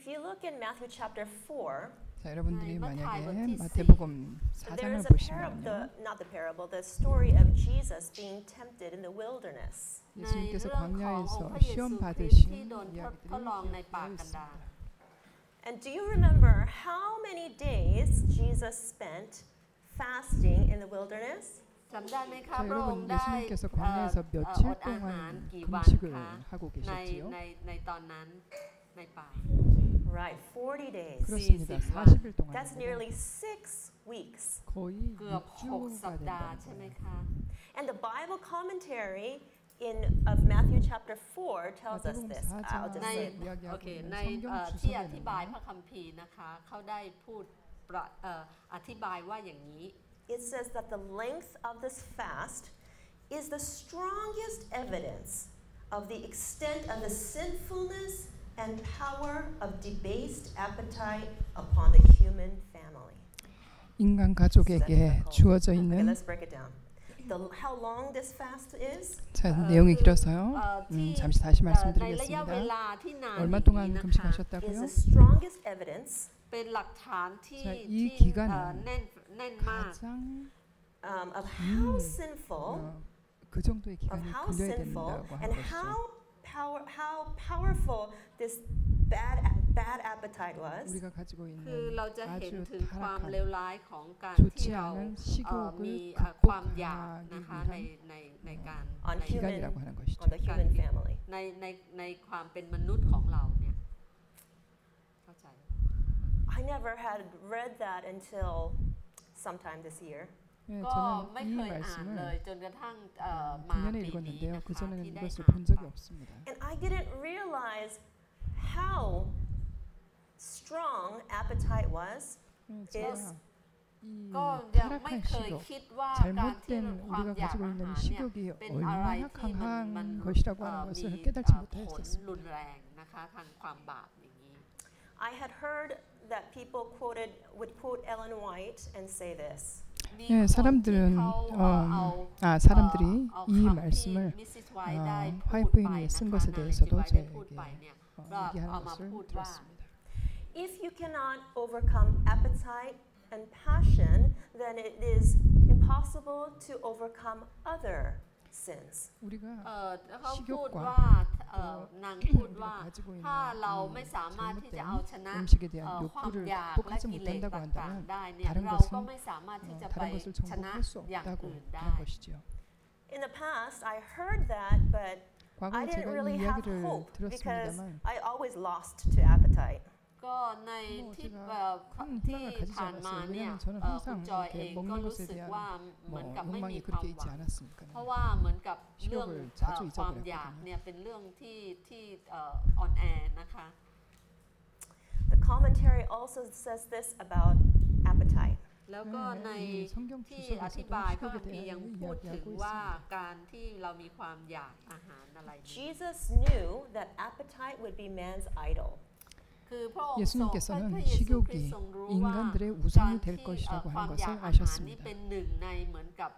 If you look in Matthew chapter 4, 자, 여러분들이 만약에 마태복음 마태복음 there 4장을 is 보시면요. not the parable, the story of Jesus being tempted in the wilderness. 예수님께서 광야에서 ในเรื่องขององค์พระเยซู 시험 คริสต์ 받으신 ที่โดน 이야기들이 ทดลองในป่า 기록되어 กันดาร 있습니다. And do you remember how many days Jesus spent fasting in the wilderness? จำได้ไหมคะ 자, พระองค์ 여러분 ได้ 예수님께서 광야에서 อ 며칠 ดอาหาร 동안 กี่วัน 금식을 คะ 하고 ใน 계셨지요? ตอนนั้นในป่า Right, 40 days. 그렇습니다. 40 40일 That's 동안입니다. nearly 6 weeks. 거의 เกือบ 6 สัป 6주가 ดาห์ 된다는 ใช่ไหม 거예요. คะ And the Bible commentary of Matthew chapter 4 tells us this. I'll just ใน say it. โอเค 이야기하고 ใน 있는 ที่อธิบาย 성경 พระคัมภีร์นะคะเขาได้พูดอธิบายว่าอย่างนี้ It says that the length of this fast is the strongest evidence of the extent of the sinfulness and power of debased appetite upon the human family. 인간 가족에게 주어져 Okay, 있는 let's break it down. How long this fast is? 자, 내용이 길어서요. 잠시 다시 ในระยะเว 말씀드리겠습니다. ลาที่นาน 얼마 อย่าง 동안 นี้นะคะ Is 금식하셨다고요? the strongest evidence เป็นหลักฐานที่ 자, ที่ 이 기간은 แน่นมาก 가장 of how sinful, 그 정도의 of 기간이 how 걸려야 sinful, 된다고 and 하는 것이죠. how powerful this bad appetite was. 우리가 가지고 คือ 있는 เราจะเห็น 아주 ถึงความเลว 타락한 ร้ายของการ 좋지 ที่เรา 않은 มี 식욕을 ความอยาก 극복하기 นะคะในการ on ใน 기간이라고 하는 것이죠. on the human family. ในความเป็นมนุษย์ของเราเนี่ยเข้าใจ I never had read that until sometime this year. 네, ก็ 저는 ไม่ 이 เคยอ่านเลย 말씀을 จนกระทั่งมา 작년에 ปีนี้ 읽었는데요. นะคะ 그 전에는 ที่ได้ 이것을 อ่าน 본 적이 ไป 없습니다. And I didn't realize how strong appetite was. 제가 이 ก็ยังไม่ 타락한 เคย 식욕, คิดว่าการที่ 잘못된 ความ 우리가 อยาก 가지고 อา 있는 หารเนี่ย 식욕이 เป็นอะไร 얼마나 ที่มัน 강한 것이라고 하는 มี 것을 깨달지 ผล 못하였습니다. รุนแรงนะคะทางความบาปอย่างนี้ I had heard that people would quote Ellen White and say this. 예, 사람들은 사람들이 이 말씀을 화이트 부인이 쓴 것에 대해서도 저에게 얘기하는 것을 들었습니다. If you cannot overcome appetite and passion, then it is impossible to overcome other sins. 우리가 เขาพูด 식욕과 ว่านางพูดว่า 가지고 ถ้า 있는 เราไม่สามารถที่จะเอาชนะ 음식에 대한 ความ 욕구를 อยากและ 극복하지 กิเลส 못한다고 ต่าง 한다면 ๆได้เนี่ย 다른 เราก็ 것은 ไม่สามารถที่จะไป 다른 것을 ชนะ 정복할 수 อย่าง 없다고 อื่นได้ 하는 것이죠. In the past, I heard that, but I 과거에 didn't 제가 이 really have 이야기를 hope because 들었습니다만 I always lost to appetite. ก็ในที่ 큰 ที่ 희망을 가지지 ผ่านมา 않았어요. เนี่ย 왜냐하면 저는 คุณ 항상 จอยเอ 이렇게 งก็ 먹는 รู้ 것에 สึก 대한 ว่าเหมือนกับไม่มี 욕망이 ความ 그렇게 ห 있지 วัง 않았습니까? เพราะว่าเหมือนกับเรื่อง 식욕을 자주 ความอยาก 잊어버렸거든요. เนี่ยเป็นเรื่องที่อ่อนแอนะคะ The commentary also says this about appetite. แล้วก็ใน 성경 ที่อ 주석에서도 ธิบายพระ 식욕에 คัมภีร์ 대하여 ยังพูดถึง 이야기하고 ว่า 있습니다. การที่เรามีความอยากอาหารอะไรนี้ Jesus knew that appetite would be man's idol. คือพระองค์ 예수님께서는 พระเยซูคริสต์ 식욕이 ทรงรู้ว่า 인간들의 การ 우상이 될 ที่ 것이라고 ความ 하는 อยาก 것을 อาหารนี้ 아셨습니다. เป็นหนึ่งในเหมือนกับ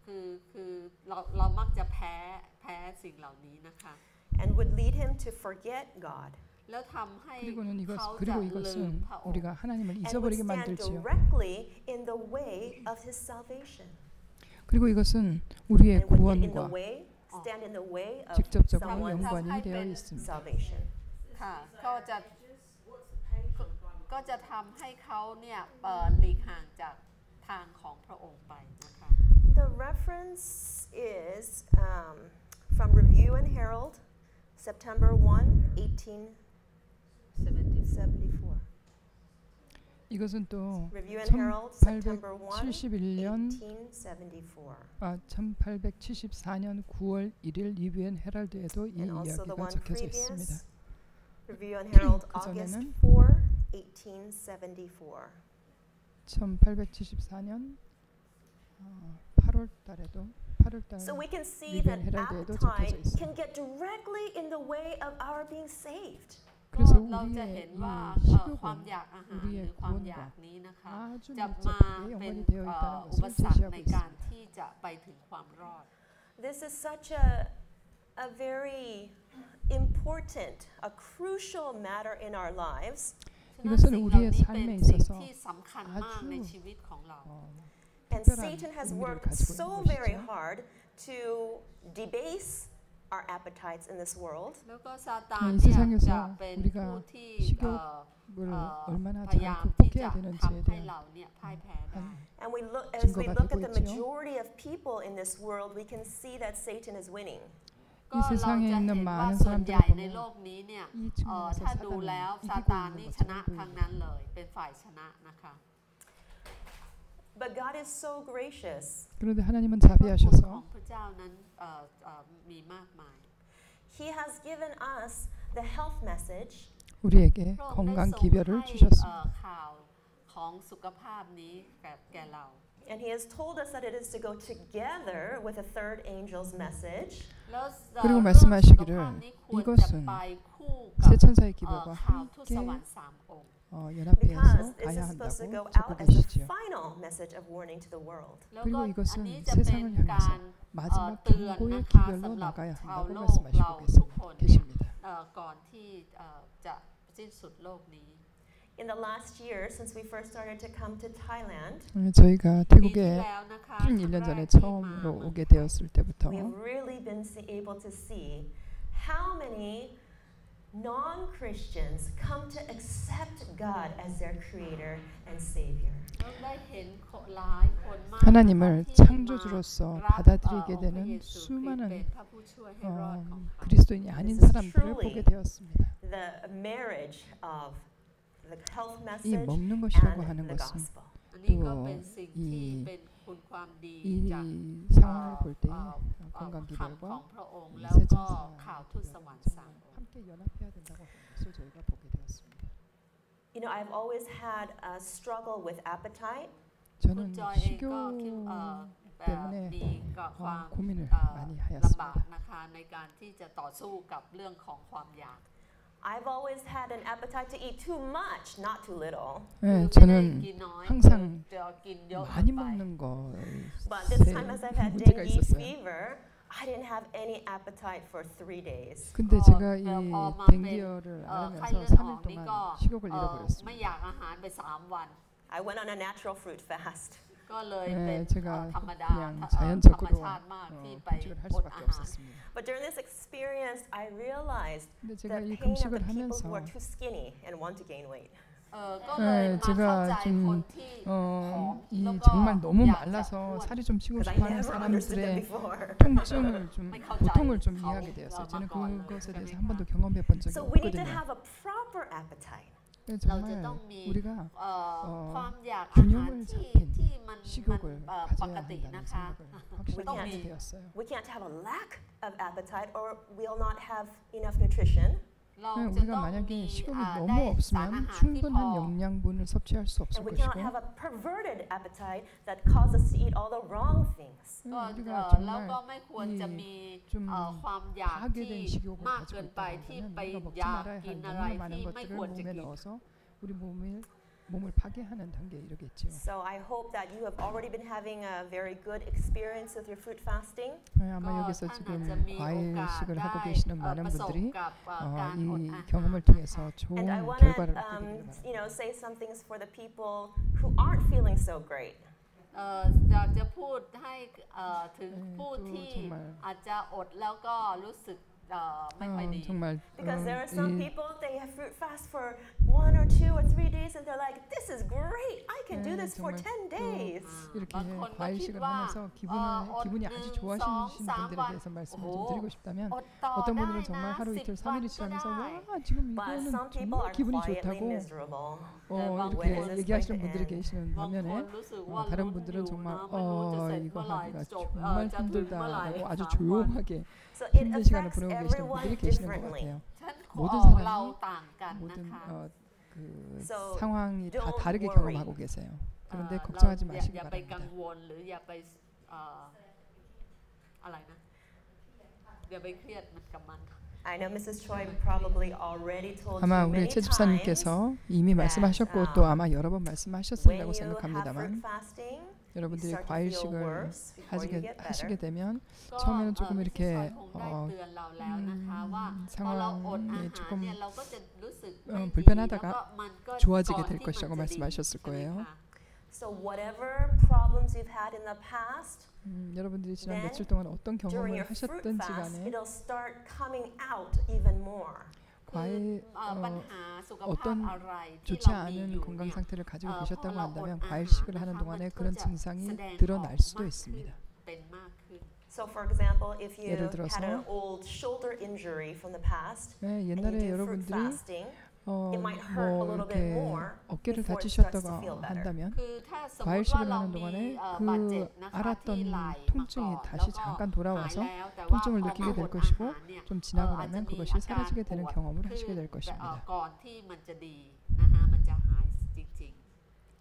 คือเรามักจะแพ้สิ่งเหล่านี้นะคะ And would lead him to forget God. แล้วทำให้ 그리고 เขาจะ 그리고 ลืม 이것은 พระองค์ 우리가 하나님을 And would 잊어버리게 stand 만들지요. directly in the way of his salvation. 그리고 이것은 우리의 And would get in the 구원과 way, stand in the way of 직접적으로 someone's 연관이 되어 있습니다. salvation. ค่ะก็จะทำให้เขาเนี่ยหลีกห่างจากทางของพระองค์ไปนะคะ The reference is from Review and Herald, September 1, 1874. 이것은 또 Review and Herald, September 1, 1871년 1874. 1874년 9월 1일 리뷰 앤 헤럴드에도 이 And also the 이야기가 one 적혀져 있습니다. previous, Review and Herald, August 4, 1874. 1874년 8월 달에도 8월 달 So we can see 리뷰 that 앤 헤럴드에도 적혀져 appetite 있습니다. can get directly in the way of our being saved. 그래서 เราจะเห็ 우리의 นว่า 이 ความ 식욕은 อยากอาหารหรือความอยากนี้นะคะ 아주 จะมา 밀접하게 เป็น 연관이 되어 있다는 อุป 것을 สรรค 제시하고 ในการ 있습니다. ที่จะไปถึงความรอด This is such a very important important, a crucial matter in our lives. 이것은 우리의 삶에 있어서 ที่สำคัญมากในชีวิตของเรา And 특별한 Satan has 의미를 worked 가지고 so 있는 very 것이죠. hard to debase our appetites in this world. แล้วก็ซาตาน 이 เนี่ย 세상에서 จะเป็นผู้ 우리가 ที่ 식욕을 얼마나 พยายา 잘 มที่จะ 극복해야 되는지에 ทำให้ 대한 เราเนี่ยพ่ายแพ้ได้ And we look as we 증거가 look 되고 at the 있죠. majority of people in this world, we can see that Satan is winning. ก็เราจะเห็นว่าส่วนใหญ่ในโลกนี้เนี่ยถ้าดูแล้วซาตานนี่ชนะทั้งนั้นเลยเป็นฝ่ายชนะนะคะ But God is so gracious. 그런데 하나님은 ขอ 자비하셔서 งพระเจ้านั้นมีมากมาย He has given us the health message. 우리에게 พระองค์ 건강 ได้ส่ง 기별을 ให้ 주셨습니다. ข่าวของสุขภาพนี้แก่เรา And he has told us that it is to go together with the third angel's message. 그리고 말씀하시기를 이것은 새 천사의 기별과 함께 연합해서 Because this 가야 is supposed to 한다고 go 적고 out as the 계시지요. final message of warning to the world. 그리고 อัน 이것은 นี้จะเป็น 세상을 향해서 การ 마지막 เตือน 경고의 นะคะ 기별로 สำหรับ 나가야 ชาว 한다고 โลกเรา 말씀하시고 ทุกคน 계십니다. ก่อนที่จะสิ้นสุดโลกนี้ In the last year, since we first started to come to Thailand, 저희가 ปีที่ 태국에 แล้วนะคะ 1년 ครั้ง 전에 แรกที่มา 처음으로 오게 되었을 때부터 we've really been able to see how many non-Christians come to accept God as their creator and savior. เราได้เห็นหลายคนมาก 하나님을 ที่ 창조주로서 มารับ 받아들이게 องค์พระ 되는 เยซูคริสต์ 수많은 เป็นพระผู้ช่วยให้รอดของเขา 그리스도인이 아닌 This is 사람들을 truly 보게 되었습니다. The marriage of the health 이 message 먹는 것이라고 and 하는 the 것은 gospel. อันนี้ก็เป็นสิ่งที่เป็นคุณความดี 이 จาก 상황을 볼 때 คำ 건강 ของ 기별과 พระองค์ 이 แล้ว 새 ก็ 천사 ข่าวทูตสวรรค์สั่ง 함께 연합해야 된다고 하는 것을 저희가 보게 되었습니다. You know, I've always had a struggle with appetite. คุณ 저는 จอยเองก็คิด 식욕 때문에 มีกับความ 고민을 많이 ลำบาก 하였습니다. นะคะในการที่จะต่อสู้กับเรื่องของความอยาก I've always had an appetite to eat too much, not too little. 네, คือไม่ได้ 저는 กินน้อย 항상 จะกินเยอะ 많이 ไป 먹는 거 But this time, as I've had 문제가 dengue 있었어요. fever, I didn't have any appetite for 3 days. 근데 어, 제가 이 네, 댕기열을 ไข้ 앓으면서 เลือดออก 3일 นี่ก็ 동안 식욕을 ไม่ 잃어버렸습니다. อยากอาหารไป3 วัน I went on a natural fruit fast. ก็เลยเป็น 네, 제가 ธรรมดา 그냥 ธรรม 자연적으로 ชาติมากที่ไป 금식을 할 อด 수밖에 อาหาร 없었습니다. But during this experience, I realized 근데 the 제가 이 pain of the 금식을 people 하면서 who are too skinny and want to gain weight. ก็เลยมาเข้า 제가 ใจคน 좀 ที่ผอม 이 แล้วก็ 정말 너무 อยากจะ 말라서 อ้วน 살이 좀 찌고 Because I 싶어하는 never understood them 사람들의 before. 통증을 좀 가오짜이, 고통을 좀 가오, 이해하게 되었어요. 저는 가오, 그것에 대해서 그러니까. 한 번도 경험해 본 적이 So we need to 없거든요. have a proper appetite. 그래서 เราจะ 정말 ต้องมี 우리가 ความอยากอาหาร 균형을 ที่ 잡힌 มัน 식욕을 ปก 가져야 ตินะ 한다는 คะ 생각을 확실하게ต้อง 하게 มี 되었어요. We can't have a lack of appetite or we'll not have enough nutrition. เรา 네, จะ 우리가 ต้อง 만약에 มี 식욕이 ได้ 너무 สารอา 없으면 หารที่พ 충분한 อ 영양분을 섭취할 수 없을 And we cannot 것이고 have a perverted appetite that causes us to eat all the wrong things. ก็ 우리가 แล้วก็ 정말 ไม่ควรจะมี 좀 ความอยาก 파괴된 ที่ 식욕을 มากเกิ 가지고 นไป 있다고 ที่ 하면 ไป 우리가 먹지 อยาก 말아야 กิ 할 นอะไร 너무 많은 ที่ไม่ 것들을 ควรจะ 몸에 กิน 넣어서 우리 몸을 파괴하는 단계에 이르겠지요. So I hope that you have already been having a very good experience with your fruit fasting. 네, 아마 여기서 ท่าน 지금 อาจจะมีโอกาส 과일식을 ได้ 하고 계시는 ป 많은 ระสบ 분들이 กับการอด 이 อาหาร 경험을 통해서 좋은 And I want 결과를 to, 얻게 되기를 바랍니다. say some things for the people who aren't feeling so great. อยากจะพูดให้ถึงผู้ 또 ที่ 정말 อาจจะอดแล้วก็รู้สึกไม่ค่อยดี 정말 Because there are some 이 people, they have fruit fast for 1 or 2 or 3 days and they're like, this is great. I can do this for 정말 10 days. 이렇게 บางคนก็คิด 과일식을 ว่า 하면서 기분이 아주 좋아하시는 분들에 대해서 말씀을 좀 드리고 싶다면 อดต่อ 어떤 ได้ 분들은 นะ 정말 하루 10 이틀 วัน 3일이 ก็ 지나면서 ได้ 와 지금 But 이거는 some people 정말 are 기분이 quietly 좋다고 miserable. 이렇게 when is this 얘기하시는 going to 분들이 end? 계시는 บางคน 반면에 รู้สึกว่า 다른 ลุ้น 분들은 อยู่ 정말 นะไม่รู้จะเสร็จ 이거 เมื่อไหร่ 하기가 จบ 정말 จะถึงเมื่อไหร่ 힘들다라고 아주 3 วัน 조용하게 So it 힘든 시간을 affects 보내고 계시는 everyone 분들이 계시는 것 differently. 같아요. ฉันขอ 모든 เรา 사람이 ต่างกันนะ 모든 คะ 그 So 상황이 다 don't 다르게 worry. 경험하고 계세요. 그런데 เรา 걱정하지 อย่า 마시기 อย่าไปกัง 바랍니다. วลหรืออย่าไปอะไรนะอย่าไปเครียดมันกับมัน I know Mrs. Choi probably already told you 아마 우리 many 최 times 집사님께서 이미 that, 말씀하셨고 또 아마 여러 번 when 말씀하셨으리라고 you have fruit 생각합니다만 fasting, 여러분들이 start to feel 과일식을 worse before you get 하시게 better. 되면 처음에는 조금 이렇게 상황이 조금 불편하다가 좋아지게 될 것이라고 말씀하셨을 거예요. So whatever problems you've had in the past, 여러분들이 지난 며칠 동안 어떤 during 경험을 your fruit 하셨든지 fast, 간에 it'll start coming out even more. 과일 어떤 좋지 좋지 않은 건강 상태를 가지고 계셨다고 한다면 과일식을 하는 동안에 그런 증상이 드러날 수도 있습니다. So for example, if you 예를 들어서 had an old shoulder injury from the past 네, and you 옛날에 do fruit 여러분들이 fasting, it might hurt a 뭐 little bit 이렇게 more 어깨를 before it starts to 다치셨다고 feel better. 한다면 과일식을 하는 동안에 그 알았던 통증이 다시 잠깐 돌아와서 통증을 느끼게 될 것이고 좀 지나고 나면 그것이 사라지게 되는 경험을 하시게 될 것입니다.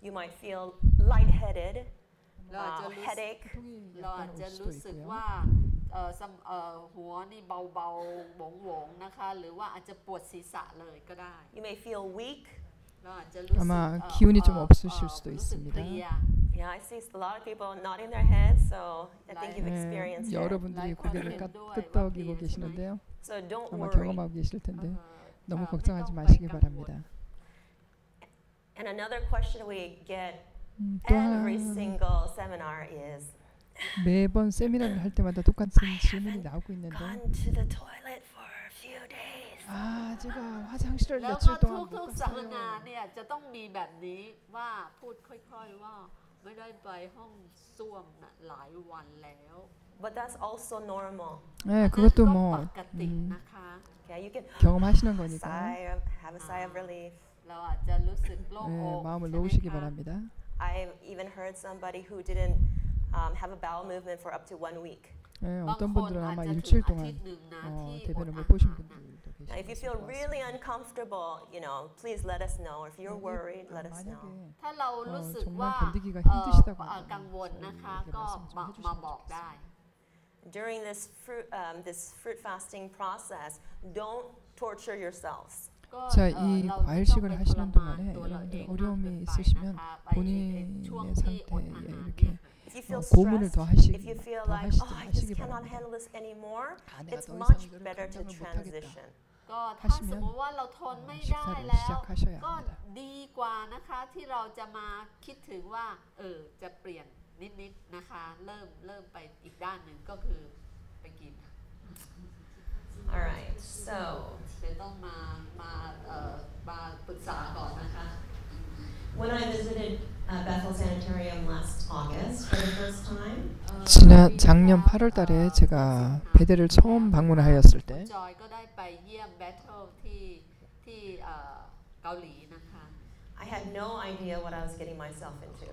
You might feel lightheaded, headache. เราอาจจะรู้สึกว่าหัวนี่เบาๆหวงๆนะคะหรือว่าอาจจะปวดศีรษะเลยก็ได้ You may feel weak. เราอาจจะรู้สึก 아마 기운이 좀 없으실 수도 รู้สึก 있습니다. เพลีย Yeah, I see a lot of people nodding their heads, so I think you've experienced it. 여러분들이 고개를 끄덕이고 계시는데요. So don't 아마 worry. 경험하고 계실 텐데 너무 걱정하지 마시기 바랍니다. And another question we get 또 every 하나 single seminar is, 매번 세미나를 할 때마다 똑같은 질문이 나오고 있는데 gone to the toilet for a few days. 아 제가 화장실을 แล้ว 며칠 ก็ 동안 못 ทุกๆสัมมนา 갔어요. เนี่ยจะต้องมีแบบนี้ว่าพูดค่อยๆว่าไม่ได้ไปห้องส้วมน่ะหลายวันแล้ว But that's also normal. 네, 그것도 ก็ 뭐 ปกตินะคะ Okay, you can 경험하시는 거니까 have a sigh of relief. เราอาจจะรู้สึกโล่ง 네, อก 마음을 ใช่ไหม 놓으시기 คะ 바랍니다. I've even heard somebody who didn't have a bowel movement for up to 1 week. 네, บาง 어떤 คน 분들은 อาจ 아마 จะถึง 일주일 อาทิต 동안 ย์หนึ่งนะที่อด 대변을 อา 못 หาร 보신 น่ะ 분들도 Now, if you 계실 feel 것 really 같습니다. uncomfortable, please let us know. If you're worried, let us know. 만약에 ถ้าเรารู้สึก 정말 ว่า 견디기가 힘드시다고 กังวลนะคะ 저희에게 ก็ 말씀 좀 มา 해주시면 บอกได้ During this fruit fasting process, don't torture yourselves. ก็ 자, 이 เรา 과일식을 ไม่ต้องไป 하시는 ทรมาน 동안에 ตัวเราเอง 여러분들 มากเกิ 어려움이 นไป 있으시면 นะคะไปในช่วง 본인의 ที่อดอา 상태에 หาร 이렇게 เนี่ย If you feel 고문을 stressed, if you feel 더 like, 하시지 oh, I just 마시기 cannot 바랍니다. handle this anymore, 아, 내가 it's 더 much 이상 이거를 better to 감당을 못하겠다. transition. ก็ถ้าสม 하시면 มติว่าเราทนไม่ได้ 식사를 แล้ว 시작하셔야 ก็ 합니다. ดีกว่านะคะที่เราจะมาคิดถึงว่าจะเปลี่ยนนิดๆนะคะเริ่มไปอีกด้านหนึ่งก็คือไปกิน All right, so เดี๋ยวต้องมาปรึกษาก่อนนะคะ when I visited Bethel Sanitarium last August for the first time, 지난 작년 8월달에 제가 베델을 처음 방문하였을 때 จอยก็ได้ไปเยี่ยมแบทเทิลที่เกาหลีนะคะ I had no idea what I was getting myself into.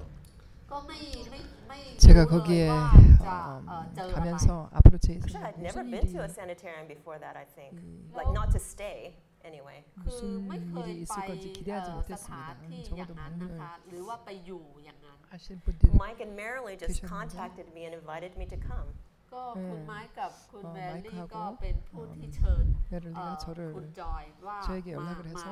ก็ไม่ 제가 รู้เลย 거기에 ว่าจะเจออะไร 가면서 앞으로 제 Actually, 인생에 I'd never 무슨 been 일이 to a sanitarium before that, I think. 음. Like, not to stay, anyway. คือไม่เคย 일이 ไป 있을 건지 기대하지 สถาน 못했습니다. ที่อย่าง 적어도 นั้น 방문을 นะคะหรือว่าไปอยู่อย่างนั้น 하신 분들이 Mike and Marilyn just 계셨는데. contacted me and invited me to come. ก็คุณไม้กับคุณแมรี่ ไมค์ ก็ 하고 เป็นผู้ที่เชิญ 메릴리가 คุณ 저를 จอยว่า 저에게 มา 연락을 해서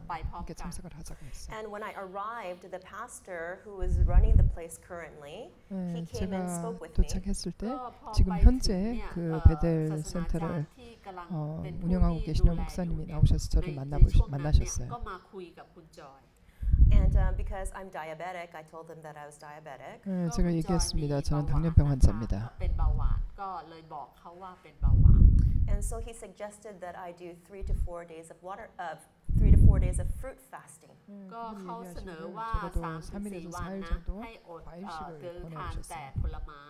ไปพร้อม 함께 กัน 참석을 하자고 했어요. And when I arrived, the pastor who was running the place currently, he 네, came and 제가 spoke with me. 도착했을 때 ก็พอ 지금 ไป 현재 ถึงเนี่ย 그 ศา 베델 สนาจาร 센터를 ย์ที่กำลังเป็นผู้ 운영하고 ที่ 계시는 ดูแลอยู่ 목사님이 เนี่ย 나오셔서 ใน 저를 ช่วงนั้นเนี่ย 만나셨어요. ก็มาคุยกับคุณจอย And because I'm diabetic, I told them that I was diabetic. 네, 제가 얘기했습니다. 저는 당뇨병 환자입니다. เป็นเบาหวานก็เลยบอกเขาว่าเป็นเบาหวาน And so he suggested that I do 3 to 4 days of 3 to 4 days of fruit fasting. ก็เขาเสนอว่า 적어도 3-4 วัน 3일에서 นะ 4일 정도 ให้อด 과일식을 คือทานแต่ 권해주셨어요. ผลไม้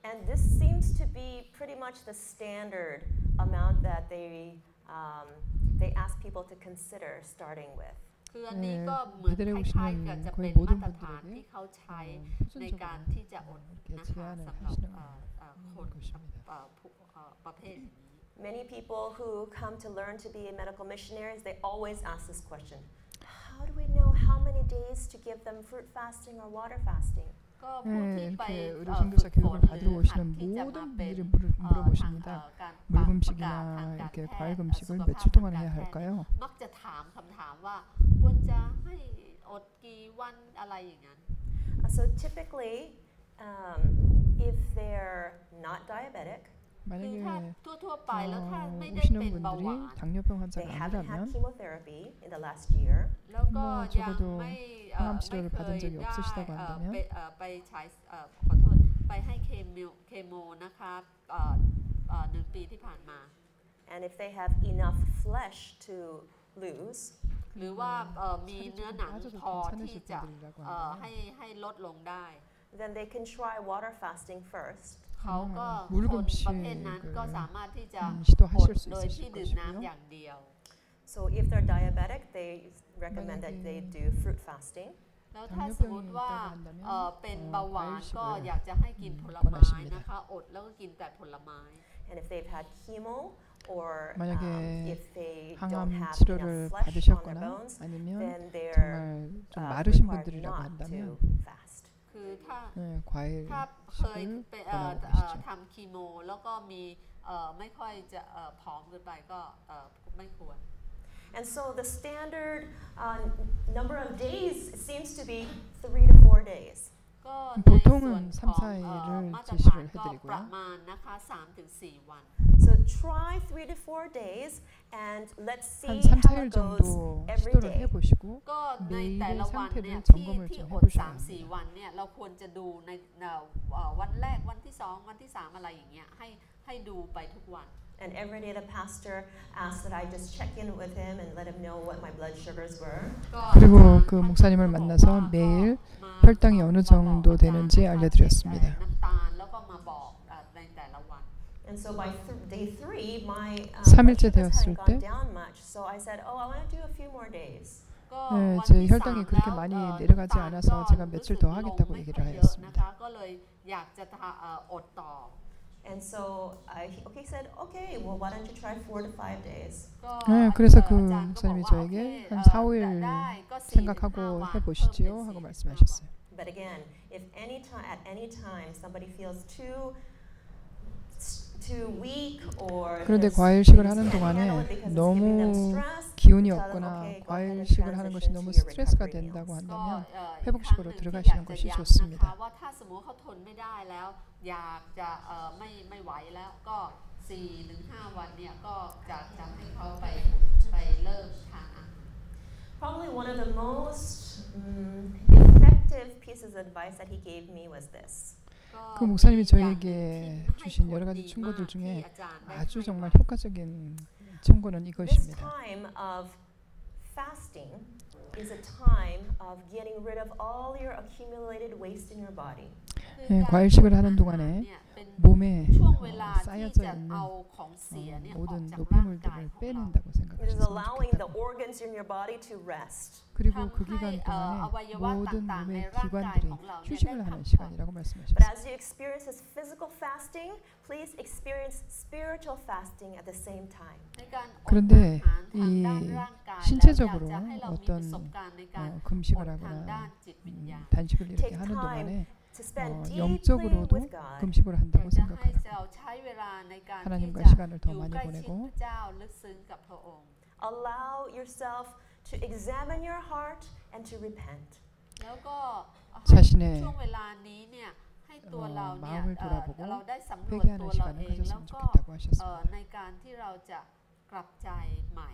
And this seems to be pretty much the standard amount that they ask people to consider starting with. คืออันนี้ก็เหมือน 베델에 คล้ายๆกับ 오시는 จะเป็น 거의 มา 모든 ตรฐานที่ 분들에게 เขาใช้ใน 표준적으로 การที่จะอด 이렇게 นะคะ 제안을 สำหรับ 하시는 คน 것입니다. ประเภทนี้ Many people who come to learn to be medical missionaries, they always ask this question. How do we know how many days to give them fruit fasting or water fasting? ก็ผู้ที่ไป 이렇게 ฝึ 의료선교사 กฝน 교육을 หรือ 받으러 หัด 오시는 ที่จะมา 모든 เป็น 분들이 물어보십니다. การ 물 ประกาศ 금식이나 ทางการ 이렇게 แพ 과일 ทย์ 금식을 สุขภาพ 며칠 동안 ทาง 해야 การแพทย์ 할까요? มักจะถามคำถามว่าควรจะให้อดกี่วันอะไรอย่างนั้น So typically, if they're not diabetic, 만약에 ทั่วๆไปแล้วถ้าไม่ได้ 오시는 เป็นเบาห 분들이 วาน 당뇨병 they 환자가 haven't had 아니라면 chemotherapy in the last year, แล้วก็ 뭐 ยัง 적어도 ไม่ 항암 ไม่ 치료를 เค 받은 ย 적이 ได้ 없으시다고 한다면 ไปใช้ขอโทษไปให้เคโมนะคะ1 ปีที่ผ่านมา and if they have enough flesh to lose, หรือว่ามีเนื้อหนัง 빠져도 พอที่ 괜찮으실 จะ 분들이라고 한다면 ให้ลดลงได้ then they can try water fasting first. เขาก็ 물금씩 คนประเภทนั้นก็สามารถที่จะ 시도하실 อด 수 โดยที่ 있으실 ดื่มน้ำ 것이고요. อย่างเดียว So if they're diabetic, they recommend that they do fruit fasting. แล้วถ้าสมมติว่าเป็นเบาหวาน 과일식을 ก็อยากจะให้กินผลไม้ 권하십니다. นะคะอดแล้วก็กินแต่ผลไม้ And if they've had chemo or 만약에 if they 항암 don't have 치료를 enough flesh on their 받으셨거나 bones, 아니면 then they're 정말 좀 마르신 required 분들이라고 not 한다면 to fast. คือถ้า ถ้าเคย 과일식을 ไป 권하고 계시죠. ทำคีโมแล้วก็มีไม่ค่อยจะผอมเกินไปก็ไม่ควร And so the standard number of days seems to be 3 to 4 days. ก็ในส่วน 보통은 ของ 3, 4일을 มาตรฐาน 제시를 ก็ 해드리고요. ประมาณนะคะ 3-4 วัน So try 3 to 4 days and let's 한 see 3, how 4일 it goes 정도 every 시도를 day. 해보시고 ก็ในแต่ละวันเนี่ย 매일의 ที่ 상태를 ที่ 좀 อด 해보셔야 3-4 합니다. วันเนี่ยเราควรจะดูในวันแรกวันที่ 2 วันที่ 3 อะไรอย่างเงี้ยให้ดูไปทุกวัน And every day the pastor asked that I just check in with him and let him know what my blood sugars were. 그리고 그 목사님을 만나서 매일 혈당이 어느 정도 되는지 알려드렸습니다. น้ำตาลแล้วก็มาบอกในแต่ละวัน And so by day 3, my blood 3일째 sugars 되었을 hadn't 때 gone down much. So I said, oh, I want to do a few more days. 제 혈당이 그렇게 많이 내려가지 않아서 제가 며칠 더 하겠다고 얘기를 하였습니다. ก็เลยอยากจะอดต่อ And so he said, okay, well, why don't you try 4 to 5 days? 그래서 그 목사님이 저에게 한 4, 5일 생각하고 해보시지요 하고 말씀하셨어요. But again, if at any time somebody feels too weak or 그런데 there's 과일식을 things 하는 can't 동안에 handle it because it's giving them 너무 stress, 기운이 tell them, 없거나 okay, go ahead and 과일식을 하는 것이 transition 너무 to your 스트레스가 recovery 된다고 meals. 한다면 ก็ 회복식으로 อีกครั้งหนึ่งที่ 들어가시는 อยากจะ 것이 ย้ำ 좋습니다. นะคะว่าถ้าสมมติเขาทนไม่ได้แล้วอยากจะไม่ไหวแล้วก็ 4-5 วันเนี่ยก็จะให้เขาไปเริ่มทานอาหาร Probably one of the most effective pieces of advice that he gave me was this. 그 목사님이 저에게 주신 여러 가지 충고들 중에 아주 정말 효과적인 충고는 This 이것입니다. time of fasting is a time of getting rid of all your accumulated waste in your body. 과일식을 하는 동안에 몸에 쌓여져 있는 모든 노폐물들을 빼낸다고 It is 생각하셨으면 allowing the 좋겠다고. organs in your body to rest. 그리고 그 기간 동안에 모든 몸의 기관들이 휴식을 하는 시간이라고 But 말씀하셨어요. as you experience this physical fasting, please experience spiritual fasting at the same time. 그런데 이 신체적으로 어떤 금식을 하거나 단식을 이렇게 하는 동안에 To spend deeply 영적으로도 with God. 금식을 한다고 จะให้ 생각하라고. เราใช้เวลาในการที่ 하나님과 จะ 시간을 더 อยู่ 많이 ใกล้ชิด 보내고 พระเจ้าลึกซึ้งกับพระองค์ Allow yourself to examine your heart and to repent. แล้วก็ 자신의 ช่วงเวลานี้เนี่ยให้ตัวเราเนี่ย 마음을 돌아보고 เราได้สำรวจ 회개하는 ตัวเรา 시간을 เองแล้ว 가졌으면 ก็ 좋겠다고 하셨습니다. ในการที่เราจะกลับใจใหม่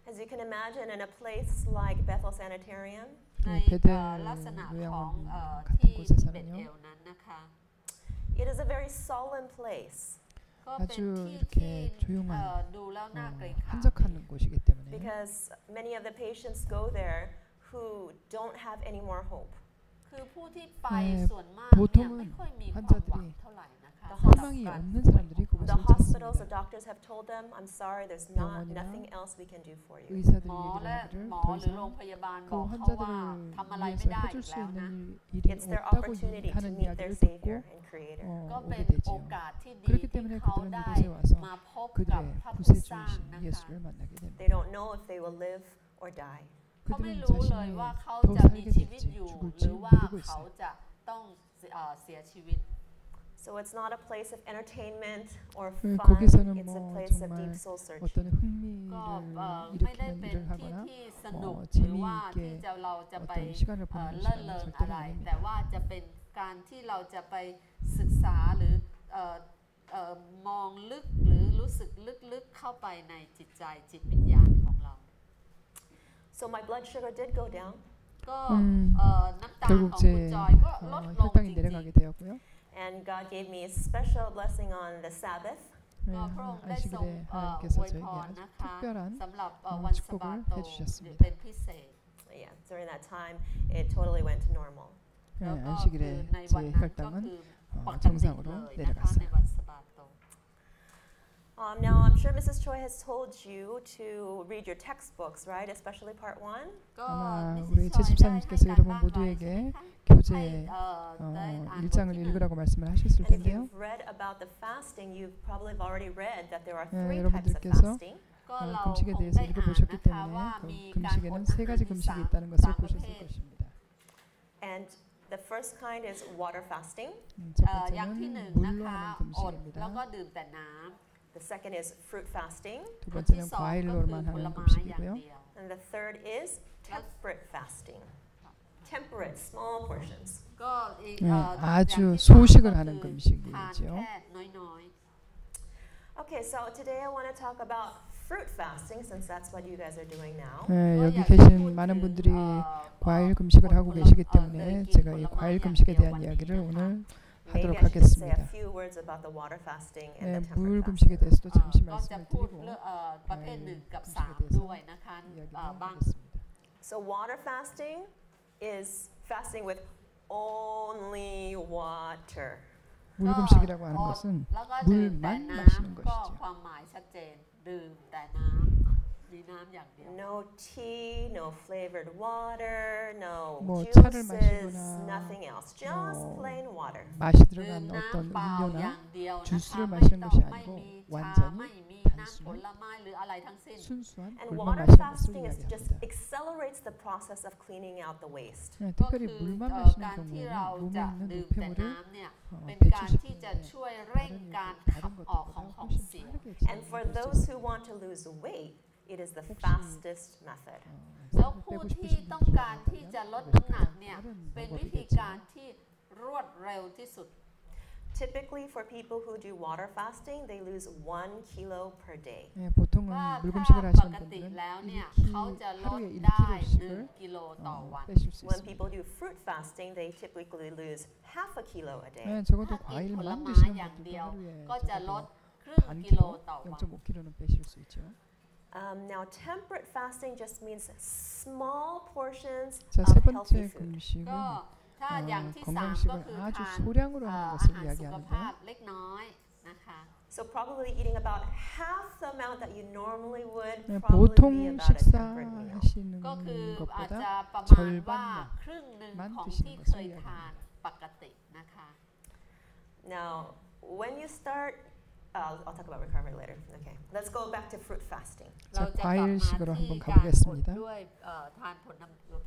As you can imagine, in a place like Bethel Sanitarium, ใน 베델 ลักษณะของ 요양원 ที่ 같은 เบธเอ 곳에서는요. ลนั้นนะคะ it is a very solemn place ก็เป็น 아주 ที่ 이렇게 ที่ 조용한 ดูแล้วน่าเกรงขาม 한적한 곳이기 때문에 because many of the patients go there who don't have any more hope. คือผู้ที่ไป 네, ส่วนมากเนี่ย 보통은 ไม่ค่อยมีความ 환자들이 หวังเท่าไหร่นะคะ 희망이 없는 사람들이 The 그곳을 hospitals, the 찾습니다. doctors have told them, I'm sorry, there's 병원이나 nothing else we can do for you. 의사들이 หมอ 얘기를 และ 하기를 หมอ 더 หรือโรง 이상 พยาบาล 그 บอกเขาว่าทำอะไร 환자들을 ไม่ได้ 위해서 อี 해줄 ก 수 แล้วนะ 있는 일이 It's their 없다고 opportunity to 하는 meet their 이야기를 Savior 듣고 and Creator. ก็ 오게 เป็นโอ 되지요. กาสที่ดี 그렇기 ที่ 때문에 เขา 그들은 ได้ 이곳에 와서 มาพบกับ 그들의 พระผู้สร้าง 구세주이신 นะคะ 예수를 만나게 They 됩니다. don't know if they will live or die. เขาไม่ 그들은 รู้เลย 자신이 ว่าเขา 더 จะมี 살게 ชีวิต 될지 อยู่ ห 죽을지 รือว่า 모르고 เขา 있어요. จะต้องเสียชีวิต So it's not a place of entertainment or fun. 거기서는 It's a 뭐 place of 정말 deep soul searching. 어떤 흥미를 ไม่ได้ 일으키는 เป็น 일을 ที่ 하거나 ที่สนุก หรือ 재미있게 ว่าที่จะเราจะไป 어떤 시간을 보내는 เลิศ 시간은 เริง 절대로 อะไร แต่ 아닙니다. ว่าจะเป็นการที่เราจะไปศึกษาหรือมองลึกหรือรู้สึกลึกๆเข้าไปในจิตใจจิตวิญญาณของเรา So my blood sugar did go down. ก็น้ำตาล 결국 ของคุณ 제 จอยก็ลดลง 혈당이 จริง 내려가게 되었고요. And God gave me a special blessing on the Sabbath. ๆก็พระองค์ได้ทรง 안식일에 อ 하나님께서 วยพ 저에게 ร 아주 นะคะ 특별한 สำหรับวันสะบาโต 해주셨습니다. เป็นพิเศษ Yeah, during that time, it totally went to normal. แล้วก็คือ 안식일에 ในวัน 제 นั้นก็ 혈당은 คือปกติ 정상으로 เลยนะคะ 내려갔어요. ในวันสะบาโต Now, I'm sure Mrs. Choi has told you to read your textbooks, right? Especially part 1. ก็ 아마 มิส 우리 ซิสชอย 제집사님께서 ได้ให้ 여러분 การบ้านไว้ 모두에게 ใช่ไหมคะ 교재 ให้ได้อ่าน 1장을 บทที่ 읽으라고 말씀을 하셨을 And if 텐데요. you've read about the fasting, you've probably already read that there are 네, 3 types of 여러분들께서 fasting. ก็เรา 금식에 คง 대해서 ได้อ่าน 읽어보셨기 นะคะ 때문에 ว่า 그 มีการอ 금식에는 ด 세 อาหาร 가지 มี 금식이 สาม 있다는 것을 ประเภ 보셨을 ท 것입니다. And the first kind is water fasting. 첫 อย่างที่หนึ่ง 번째는 นะ 물로 คะ 하는 อดแล้วก็ 금식입니다. ดื่มแต่น้ The second is fruit fasting. 두 ำอันที่ 번째는 สองก็คือ 과일로만 ผล 하는 ไม้อย่าง 금식이고요. เดียว And the third is temperate fasting. Temperate, small portions. ก็อีก 네, อย่าง 아주 ที่สาม 소식을 ก็ 하는 คือทาน 금식이죠. แค่น้อย Okay, so today I want to talk about fruit fasting since that's what you guys are doing now. 네, ๆ 여기 ก็อยากจะพูด 계신 ถึง 많은 분들이 과일 금식을 하고 계시기 때문에 제가 이 과일 금식에 대한 이야기를 오늘 Maybe 하도록 I should say a 하겠습니다. few words about the water fasting and 네, the 물 temperate 금식에 fasting. 대해서도 잠시 ก็จะ 말씀을 พูด 드리고 เรื่องประเภทหนึ่งกับ 금식에 สาม 대해서 ด้วยนะคะ 이야기를 บ้าง 하겠습니다. So water fasting is fasting with only water. 물 금식이라고 하는 อด 것은 แล้วก็ดื่มแต่ 물만 น้ 마시는 ำก็ 것이죠. ความหมายชัดเจนดื่มแต่น้ำมีน้ำอย่างเดียว No tea, no flavored water, no 뭐 차를 juices, 마시거나 nothing else. Just 뭐 plain water. 맛이 ดื่ม 들어간 어떤 น้ำเปล่าอ 음료나 ย่างเดียวนะ 주스를 คะไม่ 마시는 ต้อง 것이 ไม่ 아니고 มีชา 완전히 ไม่มีน้ำผ 단순한 ลไม้หรืออะไรทั้งสิ้น 순수한 And 물만 water 마시는 것을 fasting is just 이야기합니다. accelerates the process of cleaning out the waste. 네, ก็ 특별히 คือ 물만 การ 마시는 ที่ 경우에는 เรา 몸에 จะ 있는 ดื่มแต่ 노폐물을 น้ำเนี่ยเป็นการที่จะ 배출시키는데 ช่วยเร่ง 다른 การ 다른 ขับออกของ 것들보다 ของ 훨씬 เสีย 빠르게 And for 진행될 수 those who 있습니다. want to lose weight, it is the 혹시- fastest method. แล้ว 살을 ผู้ 빼고 ที่ 싶으신 ต้อง 분들이 การที่จะลด 많다면 น้ำหนักเนี่ย 다른 เป็นวิธีการ 방법이겠지만 ที่รวดเร็วที่สุด Typically, for people who do water fasting, they lose 1 kilo per day. 네, 보통은 ว่า 물 ถ้า 금식을 ป 하시는 กติ 분들은 แล้วเนี่ย 1키 เขาจะลด 하루에 ได้ 1kg씩을 1 กิโลต่อวัน 빼실 수 When 있습니다. people do fruit fasting, they typically lose half a kilo a day. 네, 적어도 ถ้ากินผล 과일만 ไม้ 드시는 อย่างเดียว 분들도 ก็จะล 하루에 ดครึ่ง 반 กิโล 킬로, ต่อวัน 0.5kg는 빼실 수 있죠. Now, temperate fasting just means small portions 자, of 세 healthy 번째 food. 금식은 ก็ถ้าอย่างที่สามก็ 건강식을 คือ 아주 ทาน 소량으로 อา 하는 หาร 것을 สุข 이야기하는데요. ภาพเล็กน้อยนะคะ So probably eating about half the amount that you normally would 네, probably be 보통 about a temperate meal. 식사하시는 ก็คืออาจ 것보다 จะประมาณว่า 절반만 ครึ่งหนึ่ง มัน ของ ที่ ที่ สิ่ง เคย ที่ ทานปกตินะคะ Now, when you start, I'll talk about recovery later. Okay, let's go back to fruit fasting. เราจะกลับมา 과일식으로 ที่ 한번 การอด 가보겠습니다. ด้วยทาน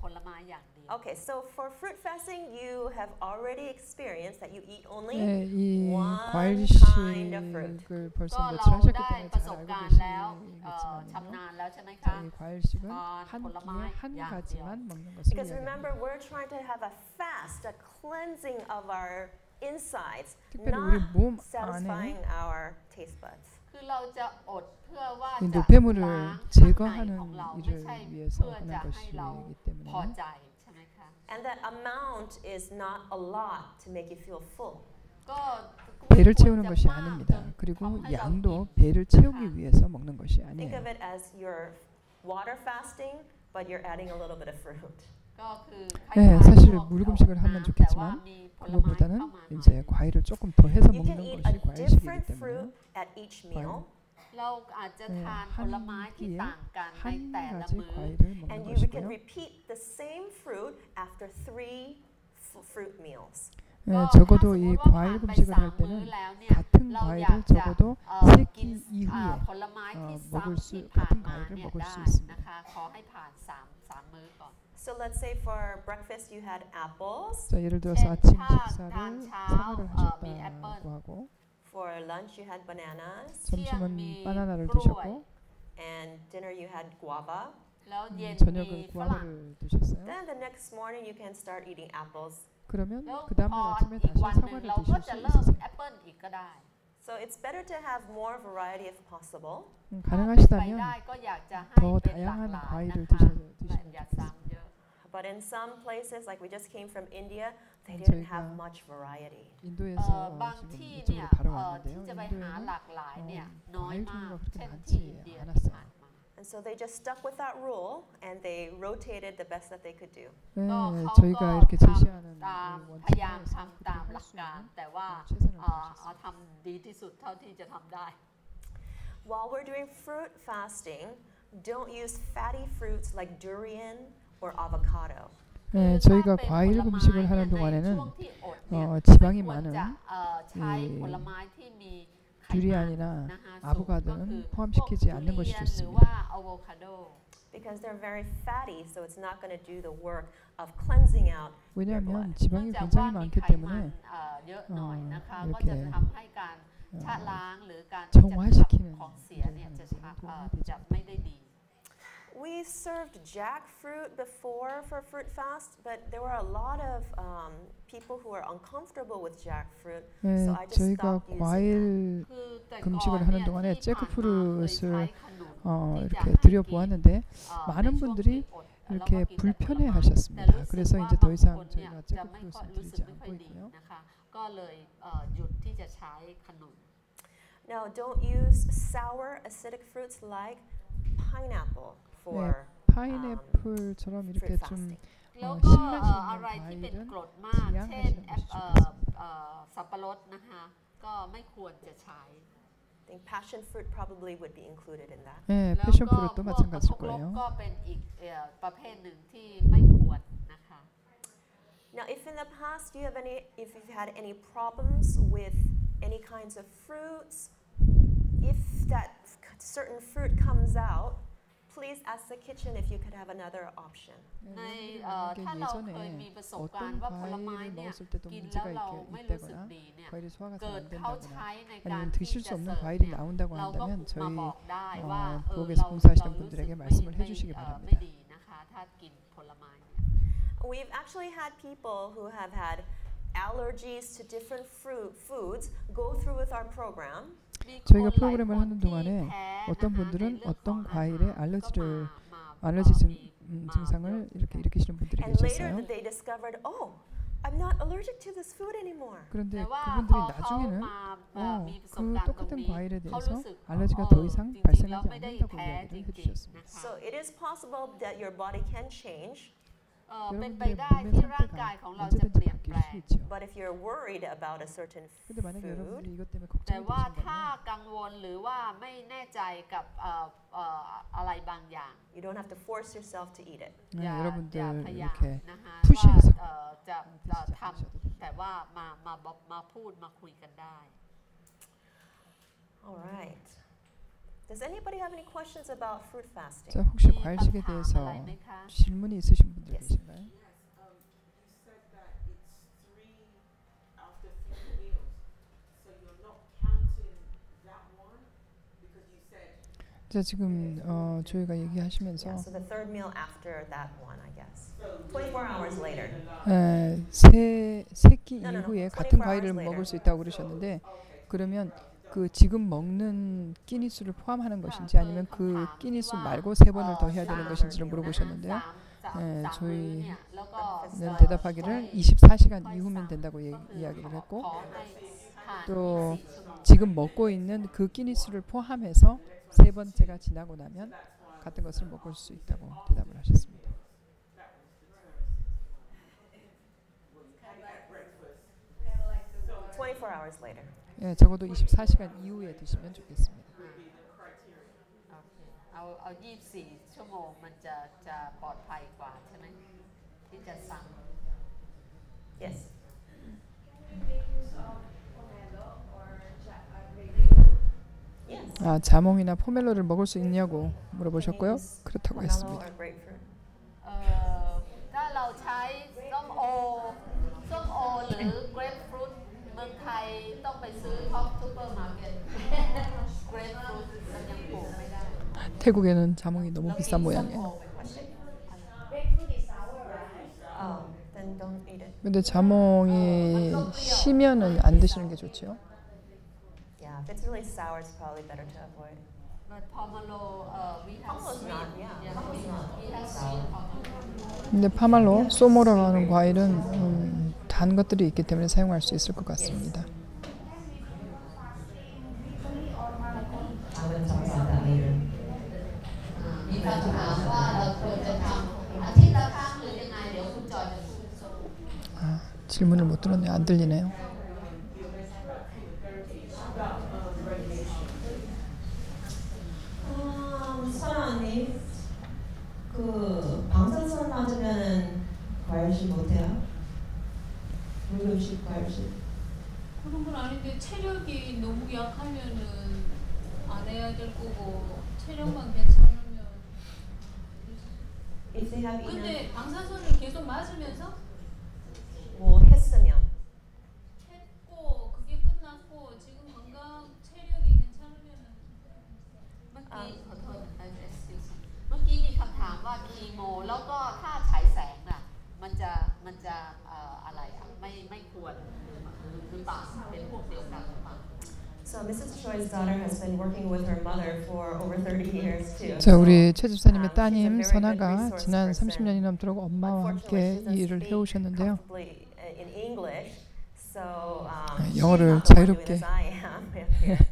ผลไม้อย่างเดียว Okay, so for fruit fasting, you have already experienced that you eat only 네, 이 one kind of fruit. 과일식을 벌써 ก็ 며칠 เรา 하셨기 ได้ 때문에 ประ 잘 สบ 알고 การณ์แล้ว 계시겠지만요. ชำนาญแล้วใช่ไหม 자, คะ 이 과일식은 아, 한ผลไม้ 끼에 한อย่าง 가지만 먹는 것을 Because 이야기합니다. remember, we're trying to have a fast, a cleansing of our insides, 특별히 우리 not 몸 안에 satisfying our taste buds. คือเราจะอดเพื่อว่า 이 จะ 노폐물을 ล้างข้างใน 제거하는 ของเราไม่ 일을 ใช่ 위해서 เพื่อ 하는 จะให้เรา 것이기 พอ 때문에 ใจใช่ไหมคะ And that amount is not a lot to make you feel full. ก็ 배를 ไม่ควร 채우는 จะ 것이 มากจน 아닙니다. ทำ 그리고 ให้เรา 양도 อิ่ม 배를 채우기 위해서 먹는 것이 Think of 아니에요. it as your water fasting, but you're adding a little bit of fruit. ก็คือ 네, คล้ายๆ 사실 พวก 물 금식을 하면 น้ำ 좋겠지만 แต่ว่ามีผลไม้เข้า 그거보다는 มาหน่อย 이제 과일을 조금 더 해서 You can 먹는 eat 것이 a 과일식이기 different 때문에 fruit at each meal, เราอาจจะทานผลไม้ที่ต่างกันใน 한 แต่ละ 가지 มื้อ 과일을 and 먹는 you can 것이고요. repeat the same fruit after 3 fruit meals. 적어도 이 과일 금식을 할 때는 같은 과일을 적어도 3끼 이후에 같은 과일을 먹을 수 있습니다. So let's say for breakfast you had apples. 자, 예를 들어서 아침 식사를 사과를 하셨다고 하고 For lunch you had bananas. 점심은 바나나를 드셨고 And dinner you had guava. 저녁은 구아바를 드셨어요. Then the next morning you can start eating apples. 그러면 그 다음날 아침에 다시 사과를 드실 수 있으세요. So it's better to have more variety if possible. 가능하시다면 더 다양한 과일을 드시면 좋겠습니다. But in some places, like we just came from India, they didn't have much variety. 인도에서 지금 이쪽으로 바로 왔는데요. 인도에는 과일 종류가 그렇게 많지 않았어요. And so they just stuck with that rule and they rotated the best that they could do. 네, 저희가 이렇게 제시하는 원칙에 의해서 할 수 있는 최선을 다하셨습니다. While we're doing fruit fasting, don't use fatty fruits like durian or avocado. 네, 저희가 과일 금식을 하는 동안에는 지방이 많은 이 듀리안이나 아보카도는 포함시키지 않는 것이 좋습니다. Because they're very fatty, so it's not going to do the work of cleansing out. 왜냐하면 지방이 굉장히 많기 때문에 이렇게 정화시키는 We served jackfruit before for fruit fast, but there were a lot of people who were uncomfortable with jackfruit, so I just 저희가 stopped using 과일 금식을 하는 동안에 잭프루트를 이렇게 드려보았는데 많은 분들이 이렇게 불편해하셨습니다. 그래서 이제 더 이상 저희가 잭프루트를 드리지 않고 있고요. Now, don't use sour, acidic fruits like pineapple for 파인애플처럼 이렇게 좀 신맛이 있는 과일은 지양하시는 것이 좋겠습니다. I think passion fruit probably would be included in that. 네, 패션 프루트도 마찬가지일 거예요. Now, if in the past if you've had any problems with any kinds of fruits, if that certain fruit comes out, please ask the kitchen if you could have another option. 예전에 어떤 과일을 먹었을 때도 문제가 있다거나 과일이 소화가 잘 안 된다거나 아니면 드실 수 없는 과일이 나온다고 한다면 저희 부엌에서 봉사하시는 분들에게 말씀을 해주시기 바랍니다. We've actually had people who have had allergies to different foods go through with our program. 저희가 프로그램을 하는 동안에 어떤 분들은 어떤 과일에 알러지 증상을 이렇게 일으키시는 분들이 계셨어요. I'm not allergic to this food anymore. 그런데 그분들이 나중에는 그 똑같은 과일에 대해서 알러지가 더 이상 발생하지 않는다고 이야기를 해주셨습니다. So it is possible that your body can change. 여러분들의 몸의 상태가 언제든지 바뀔 수 있죠. But if you're worried about a certain food, 근데 만약에 여러분들이 이것 때문에 걱정이 되신다면 you don't have to force yourself to eat it. 여러분들 이렇게 푸시해서 All right. Does anybody have any questions about fruit fasting? 자, 혹시 과일식에 대해서 질문이 있으신 분들 계신가요? You said that it's 3 after 3 meals, so you're not counting that one because you said. 자, 지금 저희가 얘기하시면서 Yeah, so the third meal after that one, I guess. 24 hours later. 세 끼 이후에 같은 과일을 먹을 수 있다고 그러셨는데 그러면 그 지금 먹는 끼니수를 포함하는 것인지 아니면 그 끼니수 말고 3번을 더 해야 되는 것인지를 물어보셨는데요. 저희는 대답하기를 24시간 이후면 된다고 이야기를 했고 또 지금 먹고 있는 그 끼니수를 포함해서 3번째가 지나고 나면 같은 것을 먹을 수 있다고 대답을 하셨습니다. 24 hours later. 예, 적어도 24시간 이후에 드시면 좋겠습니다. เอา24 ชั่วโมงมันจะปลอดภัยกว่าใช่ไหมที่จะสั่ง Yes. 아, 자몽이나 포멜로를 먹을 수 있냐고 물어보셨고요. 그렇다고 Pomelo 했습니다. or grapefruit. ถ้าเราใช้ส้มโอหรือ grapefruit เมืองไทยต้องไปซื้อท็อปซูเปอร์มาร์เก็ต grapefruit มันยังปลูกไม่ได้ 태국에는 자몽이 너무 비싼 모양이에요. Oh, then don't eat it. 근데 자몽이 시면은 안 드시는 게 좋죠. Yeah, if it's really sour, it's probably better to avoid. but pomelo we have Pomelo's sweet not, yeah, we have sweet pomelo 근데 파말로, 소모라고 하는 과일은 단 것들이 있기 때문에 사용할 수 있을 것 같습니다. I will talk about that later. มีคำถามว่าเราควรจะทำอาทิตย์ละครั้งหรือยังไงเดี๋ยวคุณจอยจะพูด 아, 질문을 못 들었네요. 안 들리네요. 선아님, 그 방사선 맞으면 과일식 못해요? 물음식 과일식. 그런 건 아닌데 체력이 너무 약하면은 안 해야 될 거고 체력만 괜찮으면. If they have enough, 근데 방사선을 계속 맞으면서 뭐 했으면. 했고 그게 끝났고 지금 건강 체력이 괜찮으면은 เมื่อกี้ขอโทษเมื่อกี้มีคำถามว่าคีโมแล้วก็ถ้าฉายแสงน่ะมันจะอะไรอ่ะไม่ควรหรือเปล่าเป็นพวกเดียวกันหรือเปล่า So Mrs. Choi's daughter has been working with her mother for over 30 years too. 자, 우리 최 집사님의 she's a 따님 very good 선아가 resource 지난 person. 30년이 넘도록 엄마와 함께 Unfortunately, 이 she 일을 doesn't speak 해오셨는데요. comfortably in English, so she's 영어를 not the one doing 자유롭게. as I am here.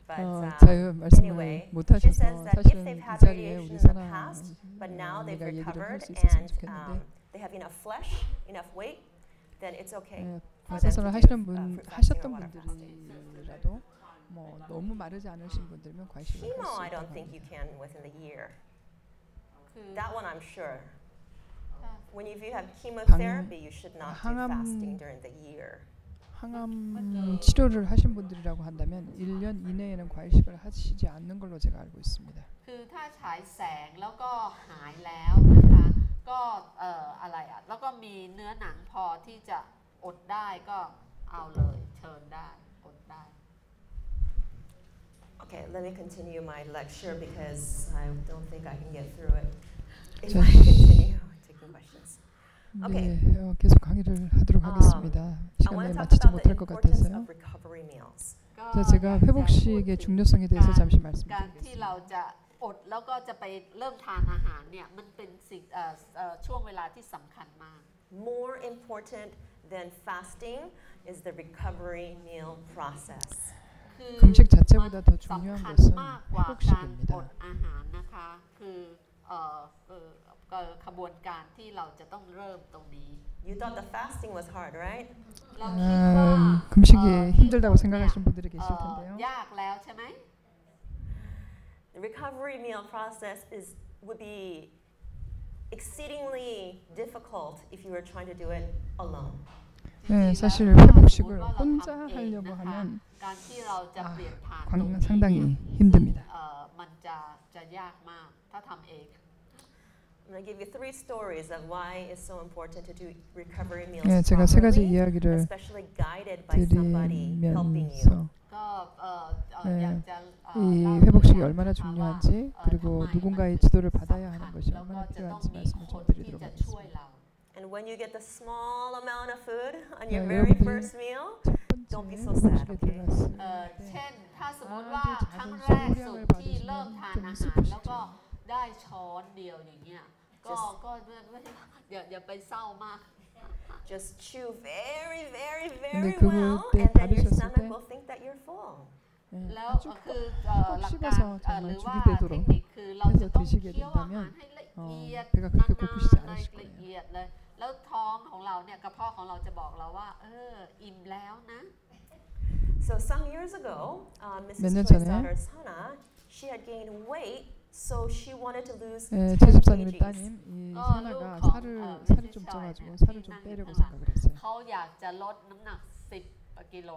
But 자유 말씀을 anyway, 못 she says 하셔서 that if 사실은 they've 이 had 자리에 radiation 우리 in the past, but now they've 선아가 얘기를 할 recovered 수 있었으면 and 좋겠는데 they have enough flesh, enough weight, then it's okay. 방사선을 하시는 분 하셨던 분들이라도 뭐 너무 마르지 않으신 분들이면 과식을 할 Chemo, 수 I don't 있다고 think you 합니다. can within the year. คือ That one I'm sure. ค่ะ When if you have chemotherapy, you should not do 항암- fasting during the year. 항암 치료를 하신 분들이라고 한다면 1년 이내에는 과식을 하시지 않는 걸로 제가 알고 있습니다. คือถ้าฉายแสงแล้วก็หายแล้วนะคะก็อะไรอ่ะแล้วก็มีเนื้อหนังพอที่จะอดได้ก็เอาเลยเชิญได้อดได้ Okay, let me continue my lecture because I don't think I can get through it if 자, I continue taking questions. 네, 계속 강의를 하도록 하겠습니다. I want 시간에 to talk 마치지 about the 못할 것 importance 같아서요. of recovery meals. ก็ 자, 제가 อยากจะ 회복식의 พูดถึง 중요성에 대해서 잠시 การที่เรา 말씀드리겠습니다. จะอดแล้วก็จะไปเริ่มทานอาหารเนี่ยมันเป็นสิ่งช่วงเวลาที่สำคัญมาก More important than fasting is the recovery meal process. คือ 금식 자체보다 더 สำ 중요한 คัญ 것은 มากกว่าการอ 회복식입니다. ดอาหารนะคะคือขบวนการที่เราจะต้องเริ่มตรงนี้ You thought the fasting was hard, right? เราคิดว่า 금식이 ที่ 힘들다고 อด 생각하시는 เนี่ย 분들이 계실 텐데요. ยากแล้วใช่ไหม The recovery meal process would be exceedingly difficult if you were trying to do it alone. 네, 사실 ถ้าสมมุติ 회복식을 ว่าเรา 혼자 ทำเอง 하려고 นะคะ 하면 การที่เราจะเปลี่ยนผ่านตรงนี้ 상당히 힘듭니다. มันจะยากมากถ้าทำเอง I'm going to give you 3 stories of why it's so important to do recovery meals 네, 제가 세 가지 properly, 이야기를 especially guided by somebody helping you. 드리면서 ก็อ 네, ยากจะ 이 เล่า 회복식이 ตัวอย่าง 얼마나 นะคะว่า 중요한지 ทำ 그리고 ไม 누군가의 มัน 지도를 ถึง 받아야 สำคั 하는 ญ 것이 แล้วก็ 얼마나 จะต้อง 필요한지 มี 말씀을 ค 좀 นที่ 드리도록 จะช่วย 하겠습니다. เรา And when you get the small amount of food on 네, your very 여러분들이 first meal, 첫 Don't be 번째 so sad, 회복식에 okay? 들어갔을 เช่น 때 ถ้าสมมติว่า 아주 ครั้ง 작은 แรกสุด 소량을 ที่เริ่ม 받으시면 ทาน 좀 อาหารแล้วก็ 슬프시죠. ได้ช้อนเดียวอย่างเงี้ยก็อย่าไปเศร้ามาก just chew very, very, 근데 very 그걸 well, 때 and then your 받으셨을 stomach 때 will think that you're full. 네, แล้ว 아주 คือ 꼭 หลัก 씹어서 การห 정말 รือว่า 죽이 เทค 되도록 นิคคือเราจะต้อง 해서 드시게 เคี้ยวอาหาร 된다면 ให้ละเอียด 배가 그렇게 นาน 고프시지 ๆ 않으실 ละ 거예요. เอียดเลยแล้วท้องของเราเนี่ยกระเพาะของเราจะบอกเราว่าอิ่มแล้วนะ So some years ago, 몇 Mrs. 년 Choi's 전에 daughter Sana, she had gained weight So she wanted to lose 예, 10 제 집사님의 kgs. 따님 이 어, 선아가ลูกของ 살이 좀 쪄가지고 살을 좀 빼려고 생각을 했어요. เขาอยากจะลดน้ำหนัก10 กิโล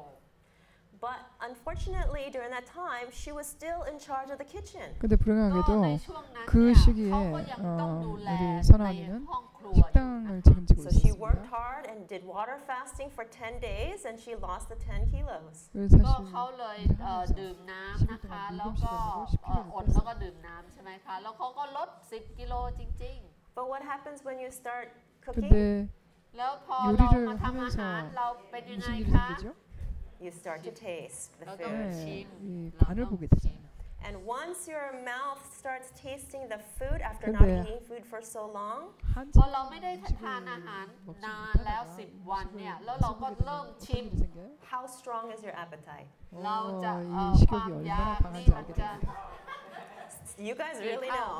But unfortunately, during that time, she was still in charge of the kitchen. 근데 ก็ใน 불행하게도 ช่วงนั้น 그 เนี่ย 시기에 เขาก็ยังต้องดูแล 우리 ใน 선아 언니는 ห้องครัว 식당을 책임지고 So she worked 있었습니다. hard and did water fasting for 10 days, and she lost the 10 kilos. 그래서 ก็ 사실 เขาเลยดื่มน้ำ 10일 นะคะ 동안 แล้ว 물금식을 ก็ 하고 10kg를 อดแล้วก็ 뺐어요. ดื่มน้ำใช่ไหมคะ แล้วเขาก็ลด 10 กิโลจริง But what happens when you start cooking? 근데 ๆ แล้วพอเรา 요리를 มาทำอาหาร 하면서 เราเป็นยังไง 무슨 일이 คะ 생기죠? You start to taste the เราต้อง food. ชิม 이 เรา 간을 ต้อง 보게 ชิม 되잖아요. And once your mouth starts tasting the food after not 근데 eating food for so long, พอเราไม่ได้ทานอาหารนานแล้ว 10 วันเนี่ย แล้วเราก็เริ่มชิม 일이 생겨요? how strong is your appetite? เราจะ 이 ควา 식욕이 มอยา 얼마나 กนี่ 강한지 มัน 알게 จะ 됩니다. You guys really know.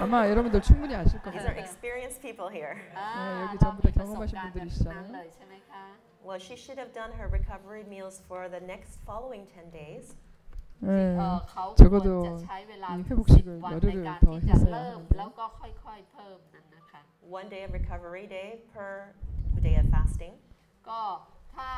아마 여러분들 충분히 아실 These 겁니다. are experienced people here. เรา 여기 มี 전부 다 ประสบ 경험하신 การณ์กัน 분들이시잖아요. ทั้งนั้นเลยใช่ไหมคะ Well, she should have done her recovery meals for the next following 10 days. 예, เขาควร 적어도 จะใช้เวลา 이 회복식을 10 วันใน 열흘을 การ 더 ที่จะ 했어야 เริ่ม 하는데 แล้วก็ค่อยๆเพิ่มนั่นนะคะ One day of recovery day per day of fasting. ก็ถ้า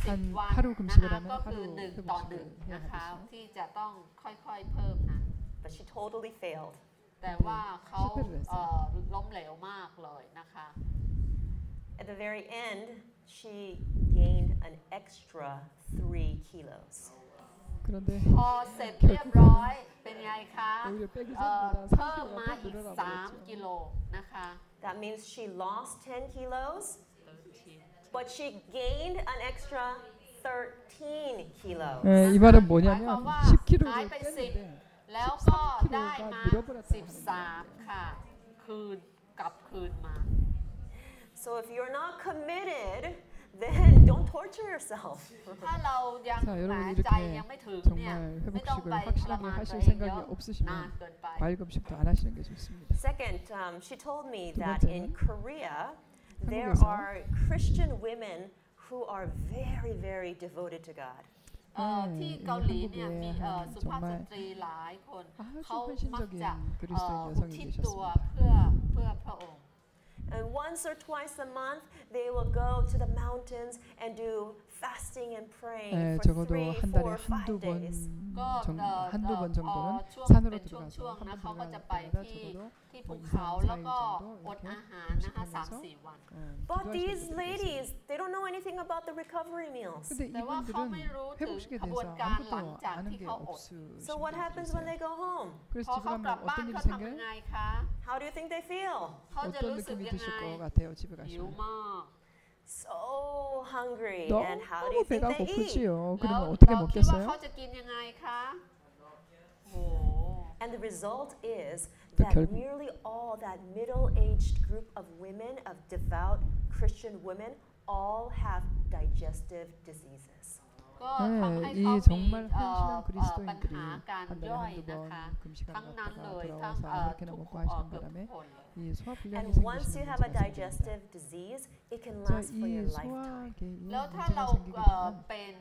한 10 วัน 하루 นะ 금식을 คะ 하면 ก็คือ 하루 1 ต่อ 회복식을 1 해야 นะคะ 하겠죠. ที่จะต้องค่อยๆเพิ่มนะ But she totally failed. แต่ว่าเขาล้มเหลวมากเลยนะคะ At the very end, she gained an extra 3 kilos. 그런데 พอเสร็จเรียบร้อยเป็นไงคะ 오히려 빼기 เพิ่ม 전보다 มา 3kg가 อี 더 ก 늘어나 3 버렸죠. กิโลนะคะ That means she lost 10 kilos, but she gained an extra 13 kilos. 예, 이 말은 หมาย 뭐냐면 ความว่า 10kg를 หายไป 뺐는데 10 แล้วก็ได้มา 13 ค่ะ กลับคืนมา So if you're not committed, then don't torture yourself. ถ้าเรายัง 자, ห 여러분 มาย 이렇게 ใจยังไม่ถึงเนี่ย 정말 ไม่ต้อง 회복식을 ไปทร 확실하게 มานตัว 하실 เองเย 생각이 อะนาน 없으시면 เกินไป 과일 금식도 안 하시는 게 좋습니다. Second, she told me 두 that in 번째는 Korea, there 한국에서 are Christian women who are very, very devoted to God. ที่ 이 เกาหลีเนี่ย 한국에 มี 한 สุภาพส 정말 ตรีหลายคน 아주 เขามัก 헌신적인 จะ 그리스도인 อุ 여성이 ทิศตัว 계셨습니다. เพื่อพระองค์ And once or twice a month, they will go to the mountains and do fasting and praying 예, for 적어도 3, 한 달에 4, 5 days. 한두 번 정도는 ช่วง 산으로 เป็นช่ 들어가서 วงๆนะ 한 เขา 번 ก็จะ 들어갈 ไป 때마다 ที่ 적어도 ภู 뭐 เขา 2, แล้ว 3, ก็ 4일 정도 อด 이렇게 อาหารนะคะ 금식하면서 3-4 วัน But 기도하시는 these 분들이 ladies, 계세요. they don't know anything about the recovery meals. 근데 แต่ว่าเขาไม่ 이분들은 รู้ถึง 회복식에 ขบวน 대해서 การหลัง 아무것도 จาก 아는 ที่ 게 เขาอด 없으신 So what happens when they 분들이세요. go home? 그래서 พอ 집에 เขากลับ 가면 บ้าน 어떤 เขา 일이 ทำยัง 생겨요? ไงคะ How do you think they feel? เขาจะ 어떤 รู้สึก 느낌이 ยัง 드실 ไง 것 같아요? 집에 หิว 가시면 มาก So hungry. And how do 너무 you think 배가 they eat? 고프지요. แล้ว 그러면 เรา 어떻게 คิดว่า 먹겠어요? เขาจะกินยังไงคะโอ้ And the result is 또 that 결국 nearly all that middle-aged group of women, of devout Christian women, all have digestive diseases. ก็ทำให้ 이 เขามี 정말 헌신한 ปัญ 그리스도인들이 หาการ 한 달에 ย่อย 한두 นะคะ 번 금식하는 ทั้งนั้นเลย 갔다가 ทั้ง 들어와서 아무렇게나 ทุก 먹고 하시는 เกือบทุก 바람에 คนเลย 이 소화불량이 And once you 생기시는 have a 문제가 생깁니다. digestive disease, it can 자, last for 이 your lifetime. 소화계에 แล้วถ้า 문제가 เรา 생기게 되면 เป็น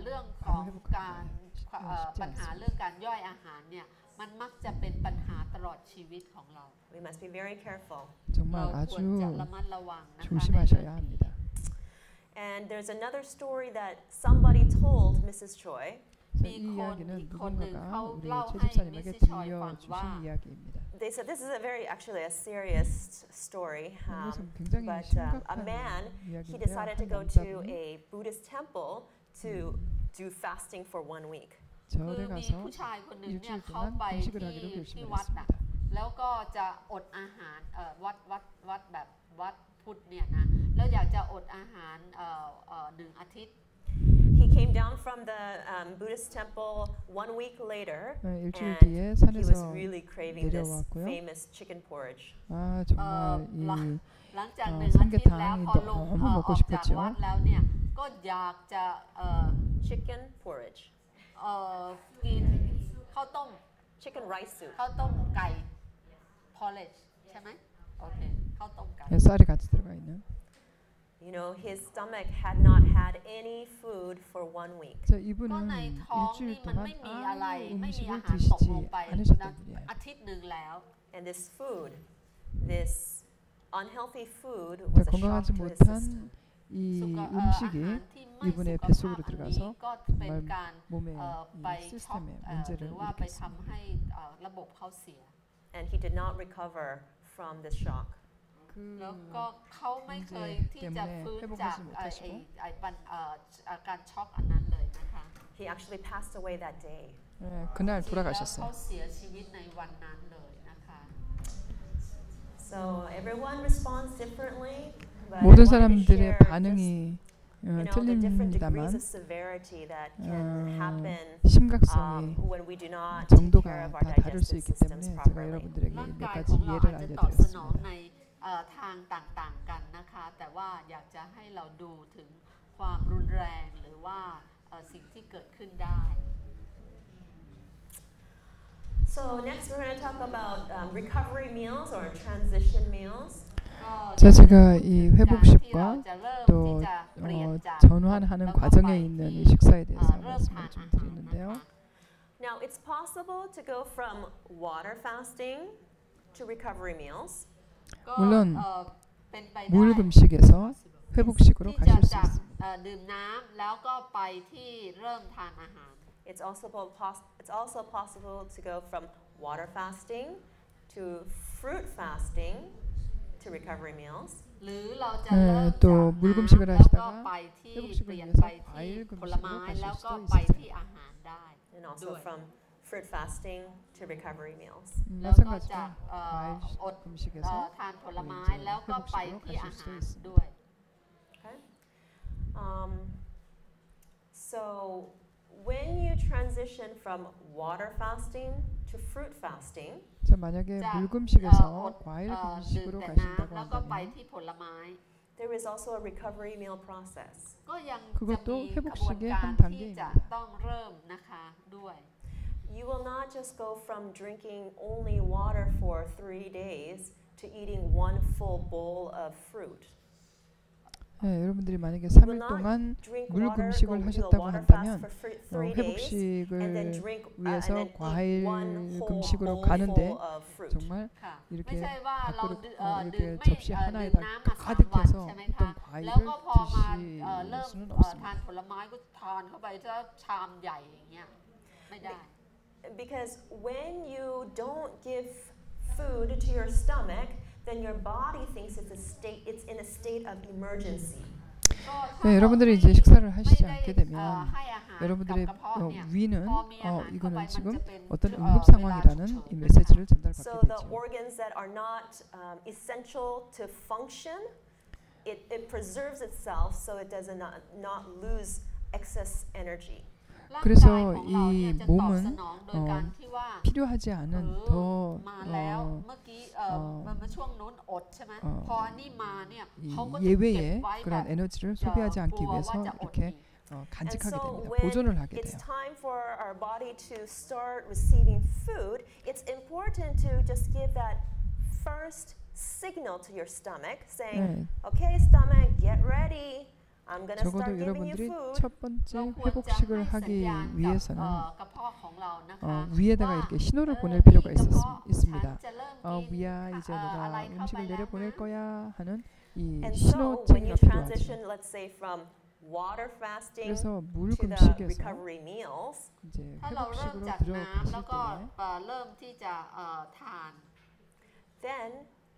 เรื่องของการ 쉽지 ปัญหา 않습니다. เรื่องการย่อยอาหารเนี่ยมันมักจะเป็นปัญหาตลอดชีวิตของเรา We must be very careful. เรา 정말 ควรจะ 아주 ระมัดระวังนะคะ 조심하셔야 합니다. And there's another story that somebody told Mrs. Choi. 자, 이 이 건- 이야기는 이 건은 누군가가 우리 lau 최 hai 집사님에게 미스 Choi 들려주신 와. 이야기입니다. They said this is actually a serious story. 이것은 굉장히 But a 심각한 man, he 이야기인데요. decided to 한 go to 남자분이 a Buddhist temple to do fasting for 1 week. คือ 절에 มี 가서 ผู้ชายคนหนึ่งเนี่ย 일주일 เขา 동안 ไป 금식을 ที่ 하기로 ที่ 결심을 วัดน่ะ 했습니다. แล้วก็จะอดอาหารวัดแบบวัดพุทธเนี่ยนะแล้วอยากจะอดอาหาร1 อาทิตย์ He came down from the Buddhist temple 1 week later, 일주일 and 뒤에 he was 산에서 really craving this 내려왔고요. famous chicken porridge. 아 정말 이 หลังจาก 어, 1 อาทิตย์แล้ว 삼계탕이 พอลง 너무 อ 먹고 อกจาก 싶었죠. วัดแล้วเนี่ยก็อยากจะ Chicken porridge, กินข้าวต้ม chicken rice soup. ข้าวต้มไก่ porridge ใช่ไหมโอเคข้าวต้มไก่ 쌀이 같이 들어가 있는 You know, his stomach had not had any food for 1 week. 자, ก็ 이분은 ในท้องนี่ 일주일 มัน 동안 ไม่มีอะไร 아무 ไม่มีอา 음식을 หารตกลง 드시지 ไป 않으셨던 นะ 분이에요. อาทิตย์หนึ่งแล้ว And this food, this unhealthy food 자, was a shock 건강하지 to his system. 못한 이 อาหาร 음식이 ที่ไม่ 이분의 สุขภาพ 뱃속으로 อันนี้ 들어가서 ก็เป็น 정말 การ 몸의 ไป 이 ช็อก 시스템에 ห 문제를 รือว่าไป 일으켰습니다. ทำให้ระบบเขาเสีย And he did not recover from this shock. แล้วก็เขาไม่เคยที่จะฟื้นจากการช็อกอันนั้นเลยนะคะ He actually passed away that day. 네, 그날 แล้ว 돌아가셨어요. เขาเสียชีวิตในวันนั้นเลยนะคะ So everyone responds differently. But I 모든 wanted to 사람들의 share just, 반응이 you know, the different degrees 틀립니다만 of severity that can happen 심각성이 when we do not take care 정도가 of our 다 다를 수 digestive 있기 systems 때문에 제가 properly. 여러분들에게 ร่าง 몇 กาย 가지 ของเรา 예를 อาจจะตอบสนอง 알려드리겠습니다. ในทางต่างๆกันนะคะ แต่ว่าอยากจะให้เราดูถึงความรุนแรงหรือว่าสิ่งที่เกิดขึ้นได้ So next we're going to talk about recovery meals or transition meals. 자, 제가 이 การที่เรา 회복식과 จะเริ่ม 또 ที่จะเปลี่ยนจาก 전환하는 แล้วก็ 과정에 ไป 있는 ที่ 이 식사에 대해서 เริ่มทาน 말씀을 좀 อาหาร 드리는데요. นะคะ Now it's possible to go from water fasting to recovery meals. ก็ 물론 เป็นไป 물 ได้ 금식에서 회복식으로 ที่จะ 가실 수 จาก 있습니다. ดื่มน้ำแล้วก็ไปที่เริ่มทานอาหาร It's also possible to go from water fasting to fruit fasting to recovery meals. หรือเราจะเริ่ม 또 จาก 물 금식을 น้ำแล้วก็ 하시다가 ไปที่ 회복식을 เปลี่ยน 위해서 ไปที่ 과일 ผลไม้ 금식으로 แล้ว 가실 ก็ 수도 ไป 있으세요. ที่อาหารได้ And alsoด้วย from fruit fasting to recovery meals. แล้วก็ 마찬가지로 จาก อด 과일 금식에서 ทานผลไม้ 이제 แล้วก็ไป 회복식으로 ที่อา 가실 หา 수 ร 있습니다. ด้วย Okay. So when you transition from water fasting to fruit fasting, 자, 만약에 จาก 물 อด 금식에서 과일 ดื่ม 금식으로 แต่ 가신다고 น้ำแล้วก็ไป 한다면 ที่ผลไม้ there is also a recovery meal process. ก็ยังจะ 그것도 มีกระบวน 회복식의 การ 한 ที่จะ 단계입니다. ต้องเริ่มนะคะด้วย You will not just go from drinking only water for 3 days to eating one full bowl of fruit. 네, 여러분들이 만약에 You will 3일 not 동안 drink 물 water, 금식을 go do a 하셨다고 water fast 한다면 for 3 days, and then 회복식을 drink and 위해서 then 과일 eat one whole 금식으로 bowl 가는데 full of fruit. 정말 ค่ะ 이렇게 ไม่ใช่ว่าเรา 밥그릇 ดื่ม 이렇게 ไม่ 접시 ดื่ม 하나에다 น้ำมา3 วัน 가득해서 ใช่ไหม 어떤 คะ 과일을 แล้วก็พอมาเริ่ม 드실 수는 ทาน 없습니다. ผลไม้ก็ทานเข้าไปจะชามใหญ่อย่างเงี้ยไม่ได้ Because when you don't give food to your stomach, then your body thinks it's in a state of emergency. 네, 여러분들이 이제 식사를 하시지 않게 되면 ให้อาหาร 여러분들의 กับกระเพาะเนี่ย 위는 พอมีอาหารเข้าไป 이거는 มัน 지금 จะเป็น 어떤 เว 응급 ลา 상황이라는 ฉุก 이 เฉิน 메시지를 So 전달받게 the 되죠. organs that are not essential to function, it preserves itself so it does not lose excess energy. ร่าง 그래서 กายของเราเนี่ย 이 จะตอบ 몸은 สนองโดยการที่ว่า 필요하지 않은 더 มาแล้วเมื่อกี้มันมาช่วงนู้นอดใช่ไหมพอนี่มาเนี่ย 이 เขาก็จะเก็บ 예외의 ไว้แบบ 그런 에너지를 소비하지 ก 않기 ลัวว่า 위해서 จะอด 이렇게 อีก 간직하게 And so 됩니다. when 보존을 하게 it's 돼요. time for our body to start receiving food, it's important to just give that first signal to your stomach saying, 네, okay, stomach, get ready. I'm going to 적어도 start giving you 여러분들이 food. 첫 번째 เราควรจะ 회복식을 ให้สัญ 하기 ญาณกับ 위해서는 กระเพาะของเรานะคะ 위에다가 ว่า 이렇게 신호를 보낼 นี่ 필요가 กระเพาะ 있습니다. ฉันจะเริ่มกิน 위야 이제 อะไร 내가 เข้าไป 음식을 แล้ว 내려보낼 นะ 거야 하는 이 And so when you 신호체계가 필요하죠. transition, let's say from water fasting 그래서 물 to the 금식에서 recovery meals, 이제 ถ้าเราเริ่ม 회복식으로 จากน้ำ 들어갔을 แล้วก็ 때 เริ่มที่จะทาน then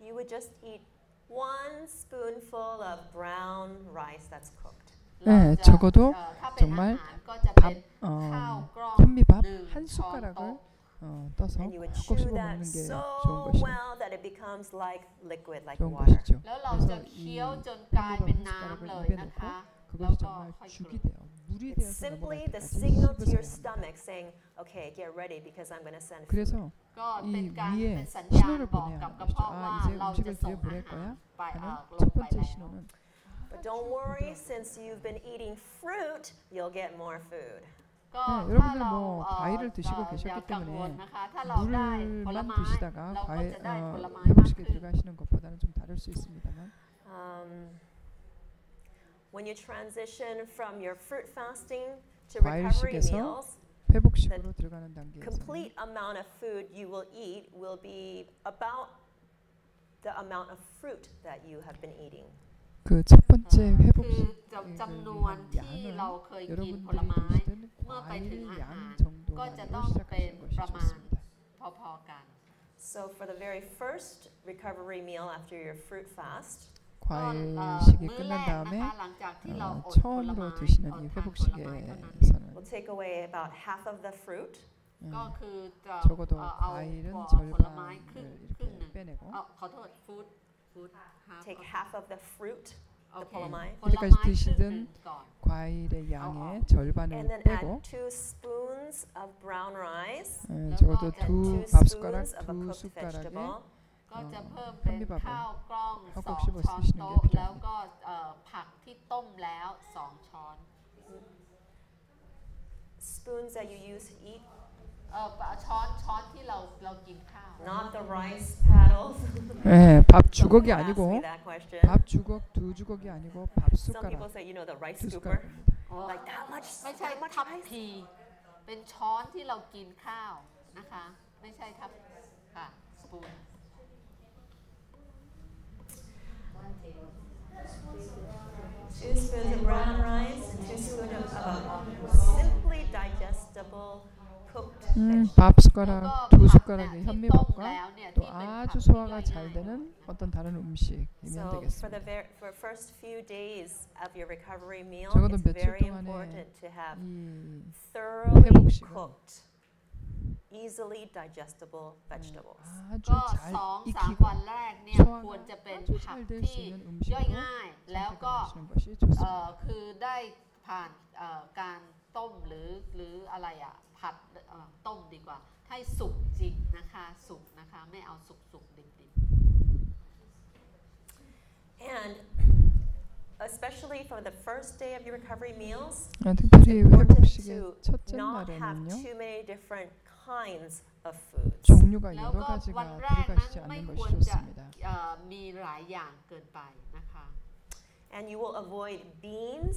you would just eat one spoonful of brown rice that's cooked. เรา 네, จะ 적어도 ถ้าเป็นอา 정말 หารก็จะเป็น 밥 ข้าวกล้อง 현미밥 หนึ่ง 한 ช้อนโต๊ะ 숟가락을 떠서 And you would 꼭 chew 씹어 that 먹는 게 so 좋은 것이죠. well that it becomes like liquid, like 좋은 water. 것이죠. แล้วเราจะ 그래서 เคี้ยว 이 จนกลายเป็น 현미밥 น้ำ 한 เลย 숟가락을 입에 นะคะ 넣고 แล้ว 그것이 ก็ 정말 ค่อยก 죽이 ลืน 돼요. 물이 It's 되어서 simply 넘어갈 the 때까지 signal to your 씹으셔야 합니다. stomach saying, okay, get ready because I'm going to send food. 그래서 ก็เป็น 이 การเป็ 위에 นสัญญาณ 신호를 บอก 보내야 กับ 하는 กระ 것이죠. เพาะว่า 아, 이제 เราจะ 음식을 ส่งอา 들여보낼 หาร 거야 ไป 하는 ล 첫 งไป 번째 แล้ว 신호는 But don't worry, since you've been eating fruit, you'll get more food. ก็ 네, ถ้า 여러분들 เรา 뭐 과일을 드시고 อย่า 계셨기 กังวล 때문에 นะคะถ้าเราได้ผล 물만 ไม้ 드시다가 เราก็ 과일 จะได้ผลไม้มาก 회복식에 ขึ้น 들어가시는 것보다는 좀 다를 수 있습니다만 Um, when you transition from your fruit fasting to recovery 과일식에서 meals, 회복식으로 들어가는 단계에서 complete amount of food you will eat will be about the amount of fruit that you have been eating. 그 첫 번째 คือ 회복식을 จำนวน 위한 ที่เรา 양은 เคยกินผล 여러분들이 ไม้ 드시던 เมื่อไปถึง 과일의 อาหาร 양 ก็จะ 정도만으로 ต้องเป็น 시작하시는 ประ 것이 มาณ 좋습니다. พอๆกัน So for the very first recovery meal after your fruit fast, 과일식이 มื้อ 끝난 แรก 다음에 นะคะหลังจากที่เราอดผลไม้ 처음으로 드시는 อ 이 ดทานผลไม้เท่านั้น 회복식에서는 we'll take away about half of the fruit. ก็คือจะ 적어도 เอา 과일은 ผลไม้ครึ่ง 절반을 ครึ่งหนึ่ง 이렇게 빼내고 ขอโทษฟู้ด Take half of the fruit, โอ the เค ผลไม้ ผลไม้ 이때까지 ครึ่งหนึ่ง 드시던 ก่อน 과일의 양의 and 절반을 then 빼고 add 2 spoons of brown rice 적어도 and 2 두 밥숟가락, spoons of a 두 cooked 숟가락에 vegetable. ก็จะเพิ่มเป็น 현미밥을 ข้าวกล้อง 한 2 ช้อน 꼭 씹어 โต๊ะ 쓰시는 게 แล้ว 필요합니다. ก็ผักที่ต้มแล้ว2 ช้อน Spoons that you use to eat, ช้อนที่เรากินข้าว not the rice paddles. 네, 밥 Some 주걱이 people ask me 아니고 that question. 밥 주걱 두 주걱이 아니고 밥 Some people 숟가락 say, you know, the rice 두 scooper. 숟가락입니다. Like that much, ไม่ใช่ that much ทัพ rice. พีเป็นช้อนที่เรากินข้าวนะคะ ไม่ใช่ทัพค่ะสปูน 2 spoons of brown rice and 2 spoons of simply digestible cooked vegetables. 밥 숟가락 두 숟가락의 ที่ต้ม 현미밥과 แล้วเนี่ย 또 ที่เป็นผัก 아주 ที่ 소화가 ย่อย 잘 ง่าย 되는 어떤 다른 음식이면 So for the 되겠습니다. for first few days of your recovery meal, 적어도 it's 며칠 very 동안에 important to have 이 thoroughly 회복식은 cooked, easily digestible vegetables. 아주 ก็ 잘 2-3 익히고 วันแรกเนี่ย 소화가 ควรจะเป็น 아주 ผัก 잘 될 수 ที่ 있는 ย่อย 음식으로 ง่าย แล้วก็ 선택하시는 것이 좋습니다. คือได้ผ่านการต้มหรืออะไรอ่ะผัดต้มดีกว่าให้สุกจริงนะคะสุกนะคะไม่เอาสุกดิบ And especially for the first day of your recovery meals, 특별히 important 회복식의 to 첫째 not have 날에는요. too many different kinds of foods. 종류가 ๆแล้ว 여러 ก็วัน 가지가 แรกนั้น 들어가시지 ไม่ 않는 ควร 것이 จะ 좋습니다. มีหลายอย่างเกินไปนะคะ And you will avoid beans,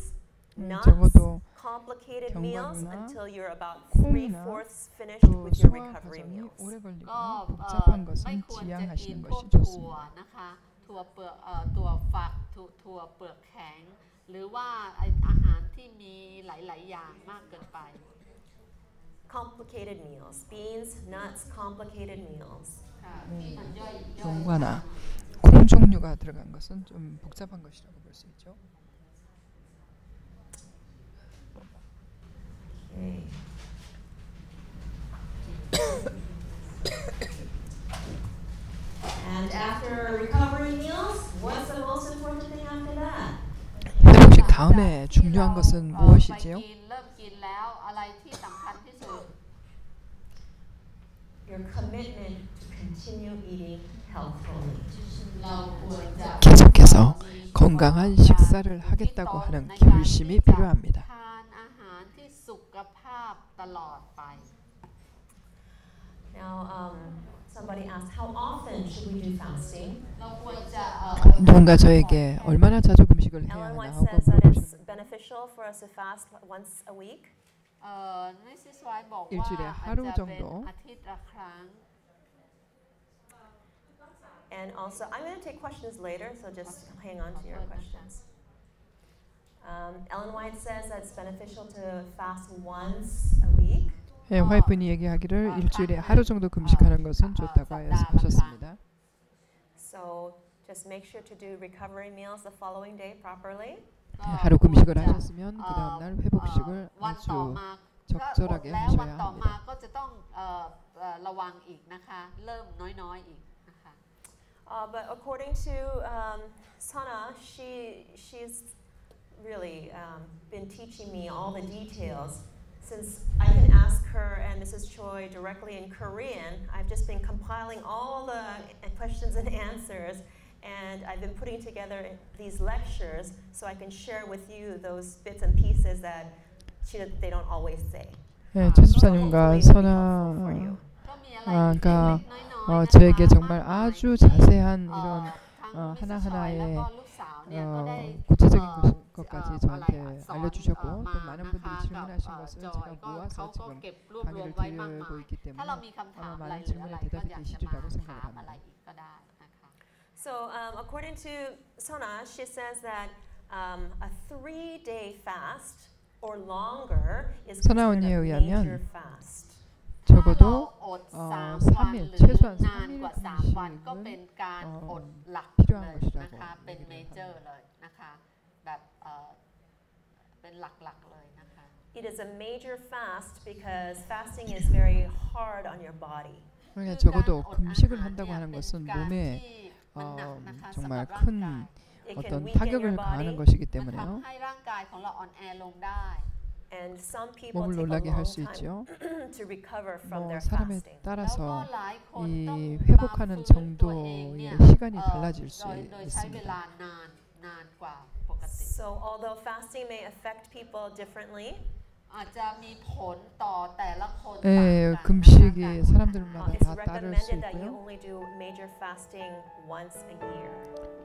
nuts, 적어도 complicated meals 견과류나 until you're about 콩이나 3/4 finished 또 with your 소화 recovery 과정이 meals. 오래 걸리고 ก็ 복잡한 ไม่ 것은 ควรจะกิน 지양하시는 พวก 것이 ถั่ว 좋습니다. นะคะถั่วเปลือกถั่วฝักถั่วเปลือกแข็ง หรือว่าอาหารที่มีหลายๆอย่างมากเกินไป Complicated meals, beans, nuts, complicated meals. ค่ะที่มันย่อย 견과나 콩 종류가 들어간 것은 좀 복잡한 것이라고 볼 수 있죠. Okay. And after recovery meals, what's the most important thing after that? 회복식 다음에 중요한 것은 ไป 무엇이지요? กินเริ่มกินแล้วอะไรที่สำคัญที่สุด Your commitment to continue eating healthfully. เราควรจะ 계속해서 건강한 식사를 하겠다고 하는 결심이 필요합니다. ทานอาหารที่สุขภาพตลอดไป Now, somebody asked, how often should we do fasting? เราควรจะ 누군가 저에게 얼마나 자주 금식을 해야 Ellen 하나 White 하고 says that it's 물어보셨는데 beneficial for us to fast once a week. มิสซิสไวท์บอกว่า 일주일에 อาจ 하루 จะเป็น 정도 อาทิตย์ละครั้ง And also, I'm going to take questions later, so just hang on to your questions. Ellen White says that it's beneficial to fast once a week. 예, 화이트분이 얘기하기를 일주일에 하루 정도 금식하는 것은 좋다고 하셨습니다. So just make sure to do recovery meals the following day properly. 하루 금식을 하셨으면 그 다음 날 회복식을 วันต่อ 아주 มา 적절하게 แล้ววัน 하셔야 ต่อมา 합니다. ก็จะต้องระวังอีกนะคะเริ่มน้อยๆอีกนะคะ But according to Sana, she's really been teaching me all the details. Since I can ask her and Mrs. Choi directly in Korean, I've just been compiling all the questions and answers, and I've been putting together these lectures so I can share with you those bits and pieces that they don't always say. 예, So 최집사님과 hopefully it'll be helpful for 선아 you. ก็มีอะไร 그러니까 เล็กๆน้อยๆนะคะ 저에게 정말 มากมาย 아주 자세한 ทั้ง 이런 มิสซิสชอย 하나하나의 แล้วก็ลูก 구체적인 것까지 저한테 알려주셨고 또 많은 분들이 질문하신 것을 제가 모아서 지금 강의를 드리고 있기 때문에 아마 많은 질문에 대답이 되시리라고 생각을 합니다. So according to Sona, she says that a 3-day fast or longer is 선아 considered 언니에 a major 의하면 fast. 적어도 3일, 최소한 3일 ก็เป็นการอดหลัก 필요한 เลย 것이라고 นะคะเป็นเม 얘기를 เจอร์ 합니다. เลยนะคะแบบเป็นหลักๆเลยนะคะ It is a major fast because fasting is very hard on your body. 그러니까 적어도 금식을 한다고 하는 것은 몸에 정말 큰 It can 어떤 weaken 타격을 your 가하는 body, 것이기 มัน 때문에요. ทำให้ร่างกายของเราอ่อนแอลงได้ and some people 몸을 take a 놀라게 long 할 수 time 있죠. to recover from 뭐 their 사람에 fasting. แล้วก็ 따라서 หลายคนต้อง 이 มา 회복하는 ฟื้นตัวเองเนี่ย 정도의 시간이 달라질 수 โดยใช้เวลา 있습니다. นานกว่าปกติ So although fasting may affect people differently, อาจจะมีผลต่อแต่ละคน 예, ต่างกัน 금식이 사람들마다 it's 다 따를 수 recommended that you 있고요. only do major fasting once a year.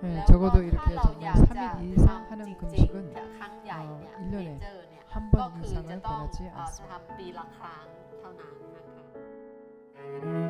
예, แล้ว 적어도 ก็ 이렇게 ถ้าเราอ 정말 ยากจะ 3일 이상 ทำ 하는 จริง 금식은 ๆครั้งใหญ่เนี่ย 1년에 เมเจอร์เนี่ย 한 ก็ 번 คือจะ 이상을 ต้อง 권하지 않습니다. ทำปีละครั้งเท่านั้นนะคะ